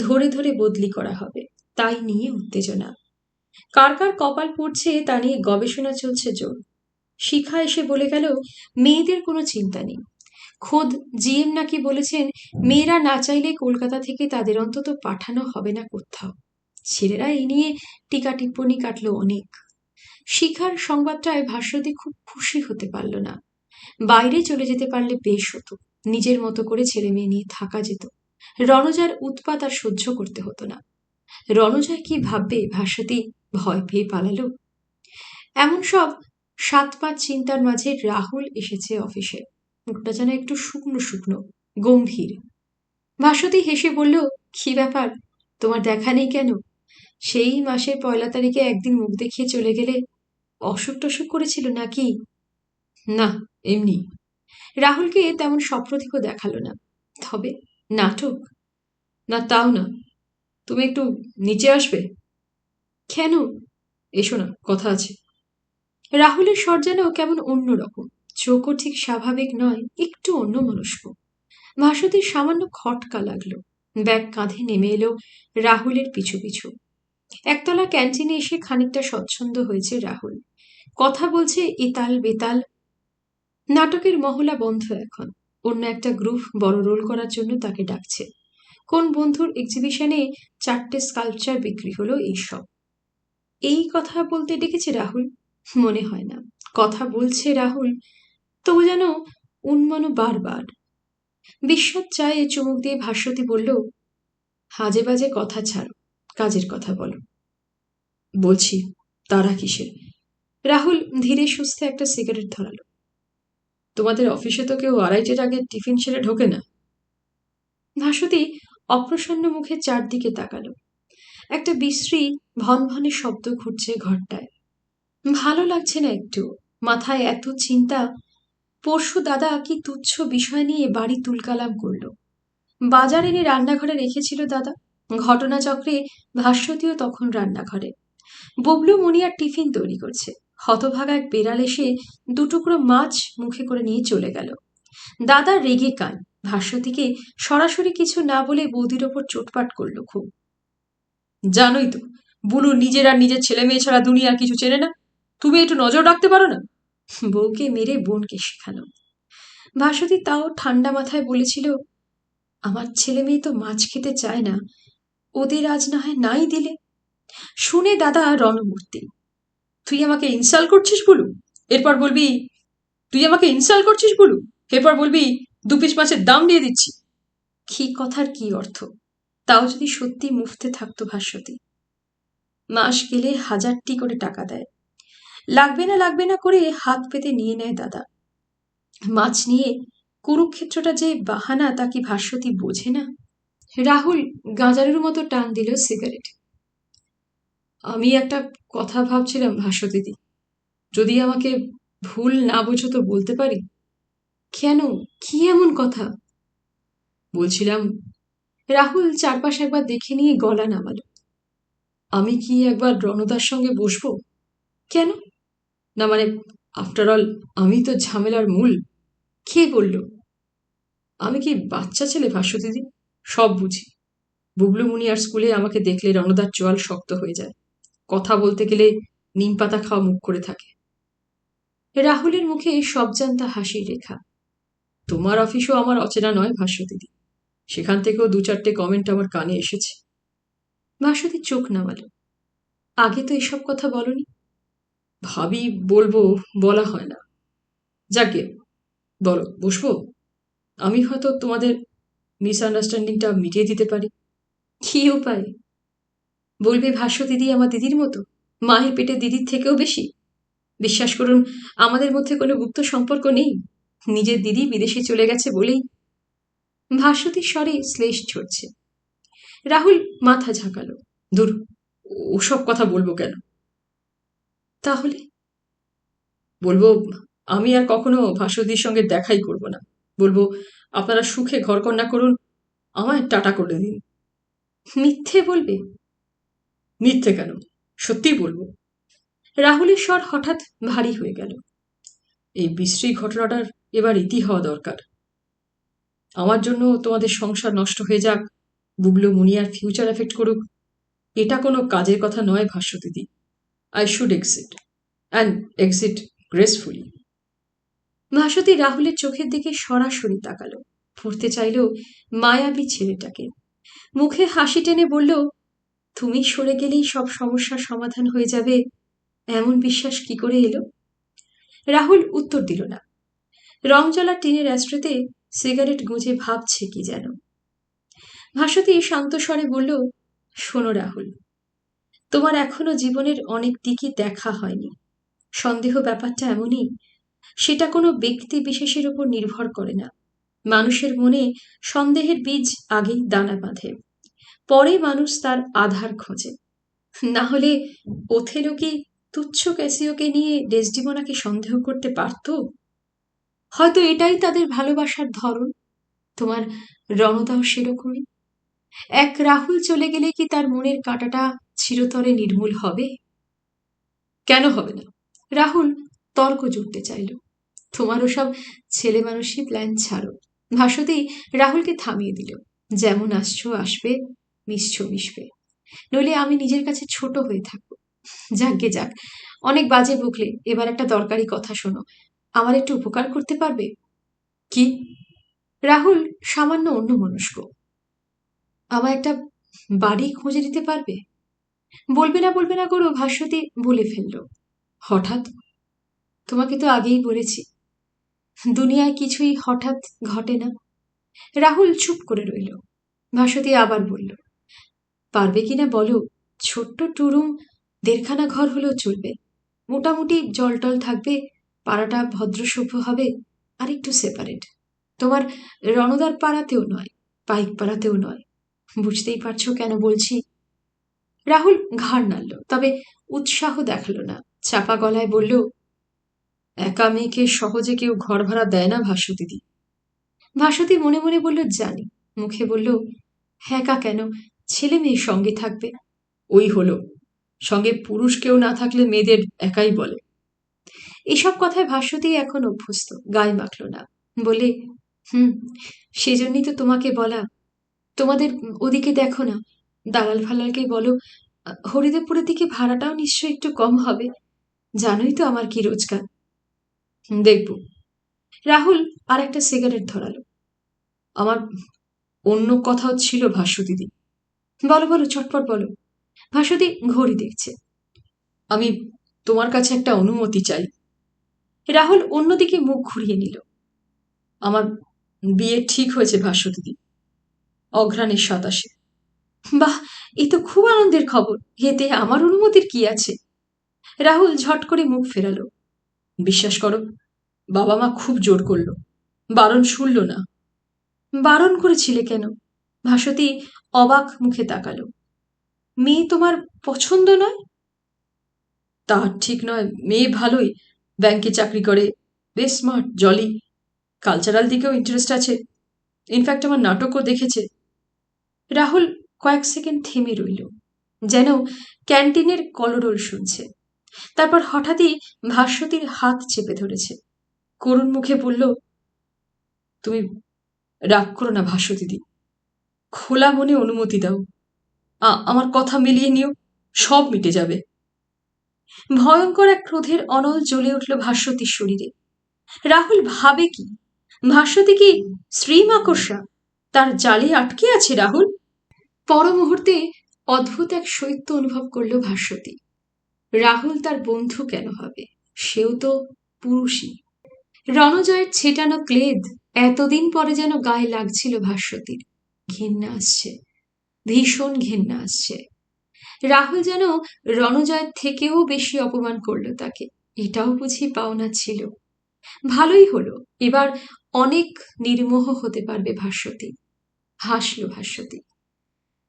Speaker 1: ধরে ধরে বদলি করা হবে, তাই নিয়ে উত্তেজনা। কার কার কপাল পড়ছে তা নিয়ে গবেষণা চলছে জোর। শিখা এসে বলে গেল, মেয়েদের কোনো চিন্তা নেই। খোদ জিএম নাকি বলেছেন, মেয়েরা না চাইলে কলকাতা থেকে তাদের অন্তত পাঠানো হবে না কোথাও। ছেলেরা এই নিয়ে টিকা টিপ্পনি কাটলো অনেক। শিখার সংবাদটায় ভাস্বতী খুব খুশি হতে পারল না। বাইরে চলে যেতে পারলে বেশ হতো। নিজের মতো করে ছেলে মেয়ে নিয়ে থাকা যেত। রণজার উৎপাত আর সহ্য করতে হতো না। রণজয় কি ভাববে ভাস্বতী ভয় পেয়ে পালালো। এমন সব ৭-৫ চিন্তার মাঝে রাহুল এসেছে অফিসে। মুখটা যেন একটু শুকনো শুকনো, গম্ভীর। ভাস্বতী হেসে বলল, কি ব্যাপার, তোমার দেখা নেই কেন? সেই মাসের ১লা তারিখে একদিন মুখ দেখিয়ে চলে গেলে। অসুখ টসুখ করেছিল নাকি? না, এমনি। রাহুলকে তেমন সপ্রতিভও দেখালো না। তবে নাটক? না, তাও না। তুমি একটু নিচে আসবে? কেন? এসো না, কথা আছে। রাহুলের স্বর যেন কেমন অন্যরকম, চোখও ঠিক স্বাভাবিক নয়, একটু অন্যমনস্ক। ভাস্বতীর সামান্য খটকা লাগলো। ব্যাগ কাঁধে নেমে এলো রাহুলের পিছু পিছু। একতলা ক্যান্টিনে এসে খানিকটা স্বচ্ছন্দ হয়েছে রাহুল। কথা বলছে এতাল বেতাল। নাটকের মহলা বন্ধ এখন। অন্য একটা গ্রুপ বড় রোল করার জন্য তাকে ডাকছে। কোন বন্ধুর এক্সিবিশনে 4টে স্কাল্পচার বিক্রি হলো, এইসব। এই কথা বলতে ডেকেছে রাহুল? মনে হয় না। কথা বলছে রাহুল, তবু যেন উন্মানো বারবার। বিস্বাদ চায়ে চুমুক দিয়ে ভাস্বতী বলল, হাজে বাজে কথা ছাড়ো, কাজের কথা বলো। বলছি, তারা কিসের? রাহুল ধীরে সুস্থে একটা সিগারেট ধরালো। তোমাদের অফিসে তো কেউ 2:30-এর আগে টিফিন সেরে ঢোকে না। ভাস্বতী অপ্রসন্ন মুখে চারদিকে তাকালো। একটা বিশ্রী ভনভনে শব্দ ঘুরছে ঘরটায়। ভালো লাগছে না একটু। মাথায় এত চিন্তা। পরশু দাদা কি তুচ্ছ বিষয় নিয়ে বাড়ি তুলকালাম করলো। বাজার এনে রান্নাঘরে রেখেছিল দাদা। ঘটনাচক্রে ভাস্বতীও তখন রান্নাঘরে। বুবলু মনিয়ার টিফিন তৈরি করছে। হতভাগা এক বেড়াল এসে 2 টুকরো মাছ মুখে করে নিয়ে চলে গেল। দাদা রেগে কান। ভাস্বতীকে সরাসরি কিছু না বলে বৌদির ওপর চোটপাট করলো খুব। জানোই তো, বুলু নিজের আর নিজের ছেলে মেয়ে ছাড়া দুনিয়ার কিছু চেনে না। তুমি একটু নজর রাখতে পারো না? বউকে মেরে বোনকে শেখানো। ভাস্বতী তাও ঠান্ডা মাথায় বলেছিল, আমার ছেলে মেয়ে তো মাছ খেতে চায় না, ওদের আজ না হয় নাই দিলে। শুনে দাদা রণমূর্তি। তুই আমাকে ইনসাল্ট করছিস বলু? এরপর বলবি তুই আমাকে ইনসাল্ট করছিস বলু? এরপর বলবি 2 পিস মাছের দাম দিয়ে দিচ্ছি। কি কথার কি অর্থ? তাও যদি সত্যি মুফতে থাকতো ভাস্বতী। মাস গেলে 1000টি করে টাকা দেয়। লাগবে না করে হাত পেতে নিয়ে নেয় দাদা। মাছ নিয়ে কুরুক্ষেত্রটা যে বাহানা, তা কি ভাস্বতী বোঝে না? রাহুল গাঁজারের মতো টান দিল সিগারেট। আমি একটা কথা ভাবছিলাম ভাস্বতীদি, যদি আমাকে ভুল না বোঝো তো বলতে পারি? কেন, কি এমন কথা? বলছিলাম, রাহুল চারপাশ একবার দেখে নিয়ে গলা নামালো। আমি কি একবার রণদার সঙ্গে বসবো? কেন? না মানে, আফটার অল আমি তো ঝামেলার মূল। কে বলল? আমি কি বাচ্চা ছেলে ভাস্বতীদি? সব বুঝি। বুবলু মুনিয়ার স্কুলে আমাকে দেখলে রণদার চোয়াল শক্ত হয়ে যায়। কথা বলতে গেলে নিম পাতা খাওয়া মুখ করে থাকে। রাহুলের মুখে সবজান্তা হাসির রেখা। তোমার অফিসও আমার অচেনা নয় ভাস্বতীদি। সেখান থেকেও 2-4টে কমেন্ট আমার কানে এসেছে। ভাস্বতী চোখ নামালো। আগে তো এসব কথা বলনি। ভাবি বলবো, বলা হয় না। যাকে বলো, বসবো? আমি হয়তো তোমাদের মিসআন্ডারস্ট্যান্ডিংটা মিটিয়ে দিতে পারি। কি উপায়? বলবে ভাস্বতীদি আমার দিদির মতো, মায়ের পেটে দিদির থেকেও বেশি। বিশ্বাস করুন, আমাদের মধ্যে কোনো গুপ্ত সম্পর্ক নেই। নিজের দিদি বিদেশে চলে গেছে বলেই। ভাস্বতীর স্বরে শ্লেষ ঝরছে। রাহুল মাথা ঝাঁকালো। দূর, ওসব কথা বলবো কেন? তাহলে? বলবো, আমি আর কখনো ভাস্বতীর সঙ্গে দেখাই করব না। বলবো, আপনারা সুখে ঘরকন্যা করুন, আমায় টাটা করে দিন। মিথ্যে বলবে? মিথ্যে কেন, সত্যিই বলবো। রাহুলের স্বর হঠাৎ ভারী হয়ে গেল। এই বিশ্রী ঘটনাটার এবার ইতি হওয়া দরকার। আমার জন্য তোমাদের সংসার নষ্ট হয়ে যাক, বুবলু মুনিয়ার ফিউচার এফেক্ট করুক, এটা কোনো কাজের কথা নয় ভাস্বতীদি। I should exit, and exit gracefully. Bhaswati রাহুলের চোখের দিকে সরাসরি তাকালো। পড়তে চাইল মায়াবী ছেলেটাকে। মুখে হাসি টেনে বলল, তুমি সরে গেলেই সব সমস্যার সমাধান হয়ে যাবে, এমন বিশ্বাস কি করে এলো? রাহুল উত্তর দিল না। রংজ্বালা টিনের অ্যাস্ট্রেতে সিগারেট গুঁজে ভাবছে কি যেন। ভাস্বতী শান্ত স্বরে বলল, শোনো রাহুল, তোমার এখনো জীবনের অনেক দিকই দেখা হয়নি। সন্দেহ ব্যাপারটা এমনই, সেটা কোনো ব্যক্তি বিশেষের উপর নির্ভর করে না। মানুষের মনে সন্দেহের বীজ আগেই দানা বাঁধে, পরে মানুষ তার আধার খোঁজে। না হলে ওথেলো কি তুচ্ছ ক্যাসিওকে নিয়ে ডেসডিমোনাকে সন্দেহ করতে পারত? হয়তো এটাই তাদের ভালোবাসার ধরন। তোমার রণদাও সেরকমই। এক রাহুল চলে গেলে কি তার মনের কাঁটাটা চিরতরে নির্মূল হবে? কেন হবে না? রাহুল তর্ক জুড়তে চাইল। তোমার ওসব ছেলে মানুষই প্ল্যান ছাড়ো। ভাসতেই রাহুলকে থামিয়ে দিল। যেমন আসছো আসবে, মিশছো মিশবে, নইলে আমি নিজের কাছে ছোট হয়ে থাকবো। যাকগে যাক, অনেক বাজে বকলে, এবার একটা দরকারি কথা শোনো। আমার একটু উপকার করতে পারবে? কি? রাহুল সামান্য অন্যমনস্ক। আমার একটা বাড়ি খুঁজে দিতে পারবে? বলবে না করো ভাস্বতী বলে ফেলল। হঠাৎ? তোমাকে তো আগেই বলেছি, দুনিয়ায় কিছুই হঠাৎ ঘটে না। রাহুল চুপ করে রইল। ভাস্বতী আবার বলল, পারবে কিনা বলো? ছোট্ট টুরুম, দেড়খানা ঘর হলেও চলবে। মোটামুটি জলটল থাকবে, পাড়াটা ভদ্রসভ্য হবে, আর একটু সেপারেট। তোমার রণদার পাড়াতেও নয়, পাইক পাড়াতেও নয়। বুঝতেই পারছো কেন বলছি? রাহুল ঘাড় নাড়ল, তবে উৎসাহ দেখালো না। চাপা গলায় বলল, একা মেয়েকে সহজে কেউ ঘর ভাড়া দেয় না ভাস্বতীদি। ভাস্বতী মনে মনে বলল, জানি। মুখে বলল, হ্যাঁ কেন, ছেলে মেয়ে সঙ্গে থাকবে। ওই হলো, সঙ্গে পুরুষ কেউ না থাকলে মেয়েদের একাই বলে। এসব কথায় ভাস্বতী এখন অভ্যস্ত, গায়ে মাখল না। বলে, হুম, সেজন্যই তো তোমাকে বলা। তোমাদের ওদিকে দেখো না, দালাল ফালালকে বলো, হরিদেবপুরের দিকে ভাড়াটাও নিশ্চয়ই একটু কম হবে। জানোই তো আমার কি রোজগার। দেখব। রাহুল আর একটা সিগারেট ধরালো। আমার অন্য কথাও ছিল ভাস্বতীদি। বলো বলো, চটপট বলো। ভাস্বতী ঘড়ি দেখছে। আমি তোমার কাছে একটা অনুমতি চাই। রাহুল অন্যদিকে মুখ ঘুরিয়ে নিল। আমার বিয়ে ঠিক হয়েছে ভাস্বতীদি, অঘ্রাণের 27। বাহ, এ তো খুব আনন্দের খবর। এতে আমার অনুমতির কি আছে? রাহুল ঝট করে মুখ ফেরালো। বিশ্বাস করো, বাবা মা খুব জোর করলো, বারণ শুনল না। বারণ করেছিলে কেন? ভাস্বতী অবাক মুখে তাকালো। মেয়ে তোমার পছন্দ নয়? তা ঠিক নয়, মেয়ে ভালোই, ব্যাংকে চাকরি করে, বেশ স্মার্ট, জলি, কালচারাল দিকেও ইন্টারেস্ট আছে। ইনফ্যাক্ট আমার নাটকও দেখেছে। রাহুল কয়েক সেকেন্ড থেমে রইল, যেন ক্যান্টিনের কলরোল শুনছে। তারপর হঠাৎই ভাস্বতীর হাত চেপে ধরেছে, করুণ মুখে বলল, তুমি রাগ করো না ভাস্বতীদি, খোলা মনে অনুমতি দাও। আমার কথা মিলিয়ে নিও, সব মিটে যাবে। ভয়ঙ্কর এক ক্রোধের অনল জ্বলে উঠল ভাস্বতীর শরীরে। রাহুল ভাবে কি? ভাস্বতী কি শ্রী মাকড়সা? তার জালে আটকে আছে রাহুল? পর মুহূর্তে অদ্ভুত এক শৈত্য অনুভব করল ভাস্বতী। রাহুল তার বন্ধু কেন হবে? সেও তো পুরুষই। রণজয়ের ছেটানো ক্লেদ এতদিন পরে যেন গায়ে লাগছিল ভাস্বতীর। ঘেন্না আসছে, ভীষণ ঘেন্না আসছে। রাহুল যেন রণজয়ের থেকেও বেশি অপমান করল তাকে। এটাও বুঝি পাওনা ছিল। ভালোই হলো, এবার অনেক নির্মোহ হতে পারবে ভাস্বতী। হাসল ভাস্বতী।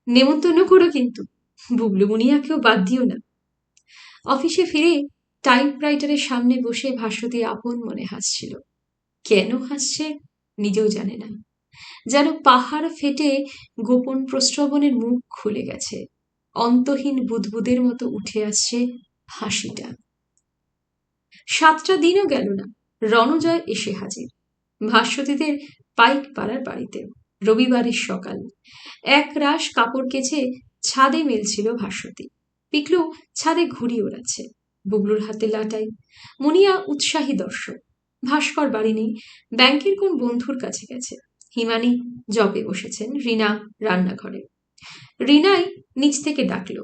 Speaker 1: নেমন্তন্ন করো কিন্তু, বুবলু মুনিয়াকেও বাদ দিও না। অফিসে ফিরে টাইপরাইটারের সামনে বসে ভাস্বতী আপন মনে হাসছিল। কেন হাসছে নিজেও জানে না। যেন পাহাড় ফেটে গোপন প্রস্রবণের মুখ খুলে গেছে, অন্তহীন বুদবুদের মতো উঠে আসছে হাসিটা। 7টা দিনও গেল না, রণজয় এসে হাজির ভাস্বতীদের পাইক পাড়ার বাড়িতে। রবিবারের সকাল। এক রাশ কাপড় কেচে ছাদে মেলছিল ভাস্বতী। পিকলু ছাদে ঘুড়ি ওড়াচ্ছে, বুবলুর হাতে লাটাই। মুনিয়া উৎসাহী দর্শক। ভাস্কর বাড়ি নেই, ব্যাংকের কোন বন্ধুর কাছে গেছে। হিমানি জবে বসেছেন, রিনা রান্নাঘরে। রিনাই নিচ থেকে ডাকলো,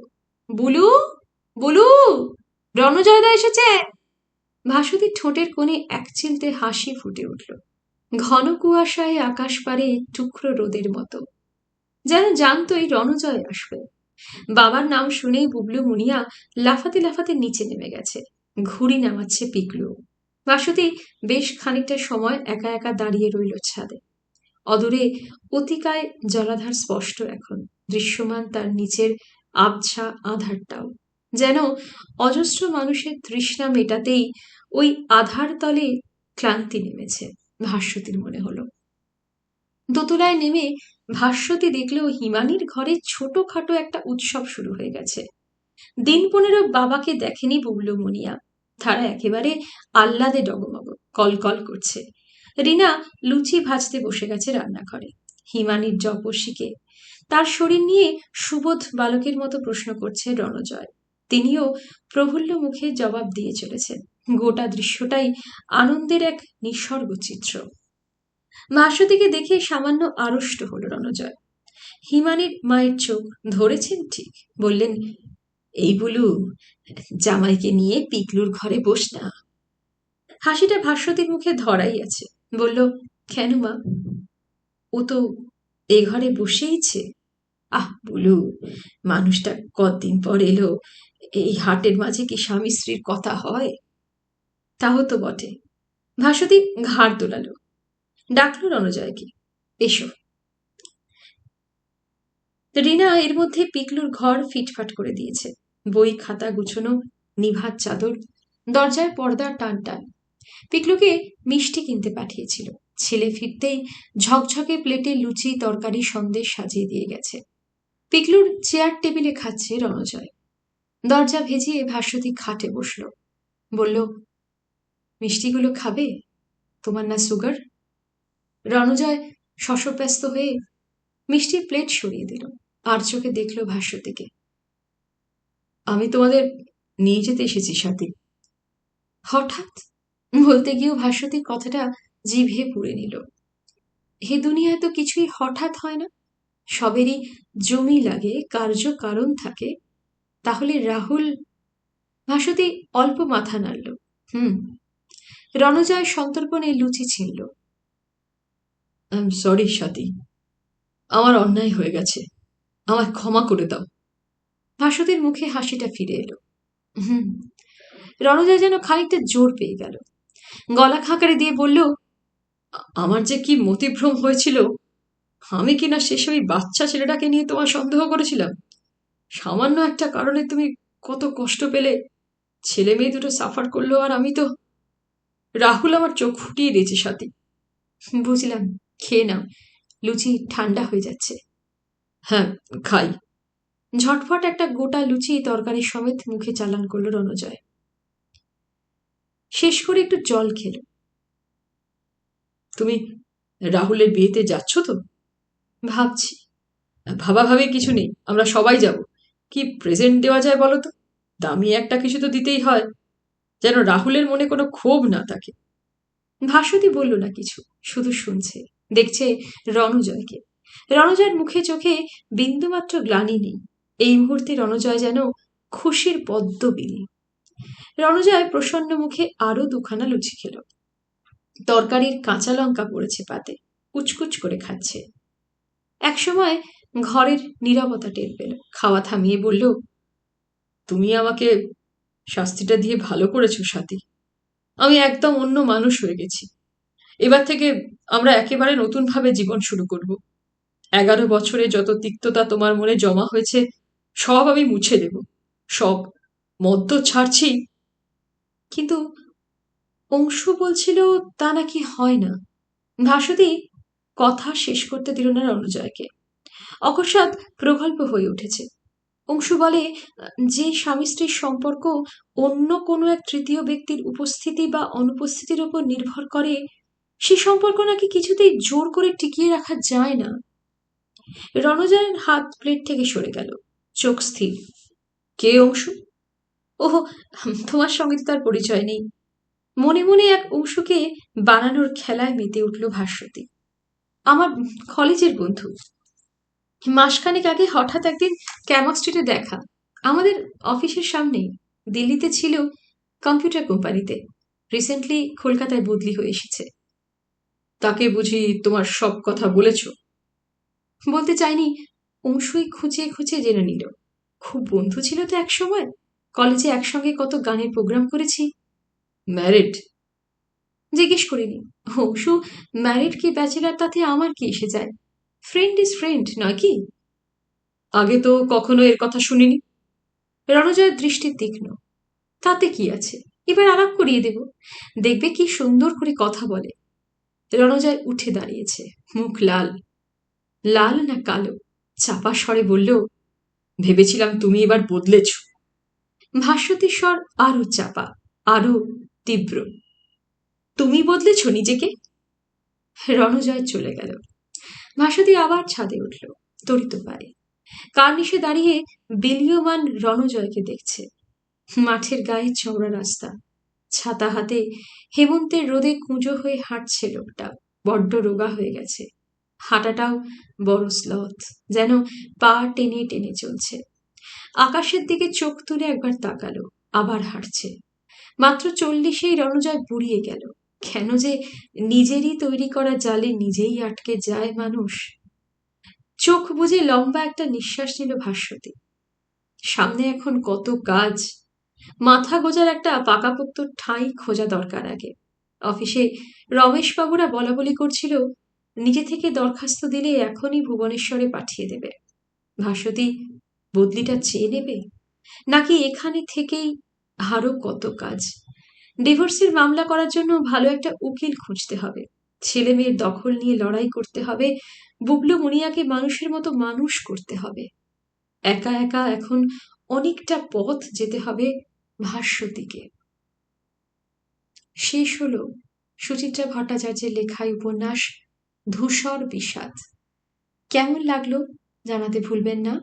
Speaker 1: বুলু, বুলু, রণজয়দা এসেছে। ভাস্বতীর ঠোঁটের কোণে এক চিলতে হাসি ফুটে উঠল, ঘন কুয়াশায় আকাশ পারে টুকরো রোদের মতো। যেন জানতোই রণজয় আসবে। বাবার নাম শুনেই বুবলু মুনিয়া লাফাতে লাফাতে নিচে নেমে গেছে। ঘুড়ি নামাচ্ছে পিকলু। ভাস্বতী বেশ খানিকটা সময় একা একা দাঁড়িয়ে রইল ছাদে। অদূরে অতিকায় জলাধার স্পষ্ট এখন দৃশ্যমান, তার নিচের আবছা আধারটাও যেন অজস্র মানুষের তৃষ্ণা মেটাতেই ওই আধার তলে ক্লান্তি নেমেছে, ভাস্বতীর মনে হলো। দোতলায় নেমে ভাস্বতী দেখলেও হিমানির ঘরে ছোটখাটো একটা উৎসব শুরু হয়ে গেছে। দিন 15 বাবাকে দেখেনি বুবলু মুনিয়া। তারা একেবারে আহ্লাদে ডগমগ, কলকল করছে। রিনা লুচি ভাজতে বসে গেছে রান্নাঘরে। হিমানির জপশিকে তার শরীর নিয়ে সুবোধ বালকের মতো প্রশ্ন করছে রণজয়। তিনিও প্রফুল্ল মুখে জবাব দিয়ে চলেছেন। গোটা দৃশ্যটাই আনন্দের এক নিসর্গ চিত্র। ভাস্বতীকে দেখে সামান্য আড়ষ্ট হল রণজয়। হিমানির মায়ের চোখ ধরেছেন ঠিক, বললেন, এই বলু, জামাইকে নিয়ে পিকলুর ঘরে বস না। হাসিটা ভাস্বতীর মুখে ধরাই আছে। বলল, কেন মা, ও তো এ ঘরে বসেইছে। আহ বলু, মানুষটা কতদিন পর এলো, এই হাটের মাঝে কি স্বামী স্ত্রীর কথা হয়? তাও তো বটে। ভাস্বতী ঘাড় দোলালো, ডাকলো রণজয়কে, এসো। রিনা এর মধ্যে পিকলুর ঘর ফিটফাট করে দিয়েছে। বই খাতা গুছানো, নিভাত চাদর, দরজায় পর্দা টান টান। পিকলুকে মিষ্টি কিনতে পাঠিয়েছিল। ছেলে ফিরতেই ঝকঝকে প্লেটে লুচি তরকারি সন্দেশ সাজিয়ে দিয়ে গেছে। পিকলুর চেয়ার টেবিলে খাচ্ছে রণজয়। দরজা ভেজিয়ে ভাস্বতী খাটে বসল। বলল, মিষ্টিগুলো খাবে? তোমার না সুগার? রণজয় শশব্যস্ত হয়ে মিষ্টির প্লেট সরিয়ে দিল। আর চোখে দেখল ভাস্বতীকে। আমি তোমাদের নিয়ে যেতে এসেছি সাথী। হঠাৎ বলতে গিয়েও ভাস্বতীর কথাটা জিভে পুড়ে নিল। হে দুনিয়ায় তো কিছুই হঠাৎ হয় না, সবেরই জমি লাগে, কার্য কারণ থাকে। তাহলে রাহুল? ভাস্বতী অল্প মাথা নাড়ল। হুম। রণজয় সন্তর্পণে লুচি ছিনল। আই এম সরি সাথী, আমার অন্যায় হয়ে গেছে, আমায় ক্ষমা করে দাও। ভাস্বতীর মুখে হাসিটা ফিরে এলো। হুম। রণজয় যেন খানিকটা জোর পেয়ে গেল। গলা খাঁকারে দিয়ে বলল, আমার যে কি মতিভ্রম হয়েছিল, আমি কিনা শেষে ওই বাচ্চা ছেলেটাকে নিয়ে তোমার সন্দেহ করেছিলাম। সামান্য একটা কারণে তুমি কত কষ্ট পেলে, ছেলে মেয়ে দুটো সাফার করলো, আর আমি তো। রাহুল আমার চোখ ফুটিয়ে দিয়েছে সাথী। বুঝলাম, খেয়ে নাও, লুচি ঠান্ডা হয়ে যাচ্ছে। হ্যাঁ, খাই। ঝটফট একটা গোটা লুচি তরকারি সমেত মুখে চালান করলো রণজয়। শেষ করে একটু জল খেল। তুমি রাহুলের বিয়েতে যাচ্ছ তো? ভাবছি। ভাবাভাবির কিছু নেই, আমরা সবাই যাব। কি প্রেজেন্ট দেওয়া যায় বলো তো? দামি একটা কিছু তো দিতেই হয়, যেন রাহুলের মনে কোনো ক্ষোভ না থাকে। ভাস্বতী বলল না কিছু, শুধু শুনছে, দেখছে রণজয়কে। রণজয়ের মুখে চোখে বিন্দুমাত্র গ্লানি নেই। এই মুহূর্তে রণজয় যেন খুশির পদ্মবিনী। রণজয় প্রসন্ন মুখে আরো দুখানা লুচি খেল। তরকারির কাঁচা লঙ্কা পড়েছে পাতে, কুচকুচ করে খাচ্ছে। একসময় ঘরের নীরবতা টের পেল, খাওয়া থামিয়ে বলল, তুমি আমাকে শাস্তিটা দিয়ে ভালো করেছো সাথী। আমি একদম অন্য মানুষ হয়ে গেছি। এবার থেকে আমরা একেবারে নতুন ভাবে জীবন শুরু করব। 11 বছরে যত তিক্ততা তোমার মনে জমা হয়েছে, সব আমি মুছে দেব, সব। মদ্য ছাড়ছি। কিন্তু অংশু বলছিল তা নাকি হয় না। ভাস্বতী কথা শেষ করতে দিল না রণজয়কে। অকস্মাৎ প্রগল্প হয়ে উঠেছে। অংশু বলে, যে স্বামী স্ত্রীর সম্পর্ক অন্য কোনো এক তৃতীয় ব্যক্তির উপস্থিতি বা অনুপস্থিতির উপর নির্ভর করে, সে সম্পর্ক নাকি কিছুতেই জোর করে টিকিয়ে রাখা যায় না। রণজয়ের হাত প্লেট থেকে সরে গেল, চোখ স্থির। কে অংশু? ওহ, তোমার সঙ্গে তো তার পরিচয় নেই। মনে মনে এক অংশুকে বানানোর খেলায় মেতে উঠল ভাস্বতী। আমার কলেজের বন্ধু। মাসখানেক আগে হঠাৎ একদিন ক্যামক স্ট্রিটে দেখা, আমাদের অফিসের সামনেই। দিল্লিতে ছিল কম্পিউটার কোম্পানিতে, রিসেন্টলি কলকাতায় বদলি হয়ে এসেছে। তাকে বুঝি তোমার সব কথা বলেছ? বলতে চাইনি, অংশুই খুঁচিয়ে খুঁচিয়ে জেনে নিল। খুব বন্ধু ছিল তো এক সময়, কলেজে একসঙ্গে কত গানের প্রোগ্রাম করেছি। ম্যারিড? জিজ্ঞেস করিনি। অবশ্য ম্যারিড কি ব্যাচেলার তাতে আমার কি এসে যায়? ফ্রেন্ড ইজ ফ্রেন্ড, নয় কি? আগে তো কখনো এর কথা শুনিনি। রণজয়ের দৃষ্টি তীক্ষ্ণ। তাতে কি আছে, এবার আলাপ করিয়ে দেব, দেখবে কি সুন্দর করে কথা বলে। রণজয় উঠে দাঁড়িয়েছে, মুখ লাল। লাল না কালো? চাপা স্বরে বলল, ভেবেছিলাম তুমি এবার বদলেছ। ভাস্বতীর স্বর আরো চাপা, আরো তীব্র। তুমি বদলেছ নিজেকে? রণজয় চলে গেল। ভাস্বতী আবার ছাদে উঠল, তড়িত পায়ে। কার্নিশে দাঁড়িয়ে বিলীয়মান রণজয়কে দেখছে। মাঠের গায়ে চওড়া রাস্তা, ছাতা হাতে হেমন্তের রোদে কুঁজো হয়ে হাঁটছে লোকটা। বড্ড রোগা হয়ে গেছে, হাঁটাটাও বড় স্লথ, যেন পা টেনে টেনে চলছে। আকাশের দিকে চোখ তুলে একবার তাকালো, আবার হাঁটছে। মাত্র 40-এই রণজয় বুড়িয়ে গেল। কেন যে নিজেরই তৈরি করা জালে নিজেই আটকে যায় মানুষ। চোখ বুজে লম্বা একটা নিঃশ্বাস নিল ভাস্বতী। সামনে এখন কত কাজ। মাথা গোজার একটা পাকাপোক্ত ঠাঁই খোঁজা দরকার আগে। অফিসে রমেশবাবুরা বলাবলি করছিল, নিজে থেকে দরখাস্ত দিলে এখনই ভুবনেশ্বরে পাঠিয়ে দেবে। ভাস্বতী বদলিটা চেয়ে নেবে, নাকি এখানে থেকেই? আরো কত কাজ। ডিভোর্সের মামলা করার জন্য ভালো একটা উকিল খুঁজতে হবে। ছেলে মেয়ের দখল নিয়ে লড়াই করতে হবে। বুবলু মুনিয়াকে মানুষের মতো মানুষ করতে হবে। একা একা এখন অনেকটা পথ যেতে হবে ভাস্বতীকে। শেষ হলো সুচিত্রা ভট্টাচার্যের লেখা উপন্যাস ধূসর বিষাদ। কেমন লাগলো জানাতে ভুলবেন না।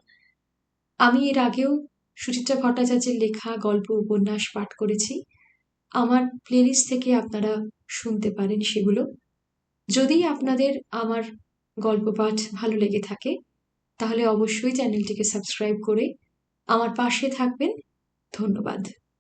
Speaker 1: আমি এর আগেও সুচিত্রা ভট্টাচার্যের লেখা গল্প উপন্যাস পাঠ করেছি। আমার প্লেলিস্ট থেকে আপনারা শুনতে পারেন সেগুলো। যদি আপনাদের আমার গল্প পাঠ ভালো লেগে থাকে, তাহলে অবশ্যই চ্যানেলটিকে সাবস্ক্রাইব করে আমার পাশে থাকবেন। ধন্যবাদ।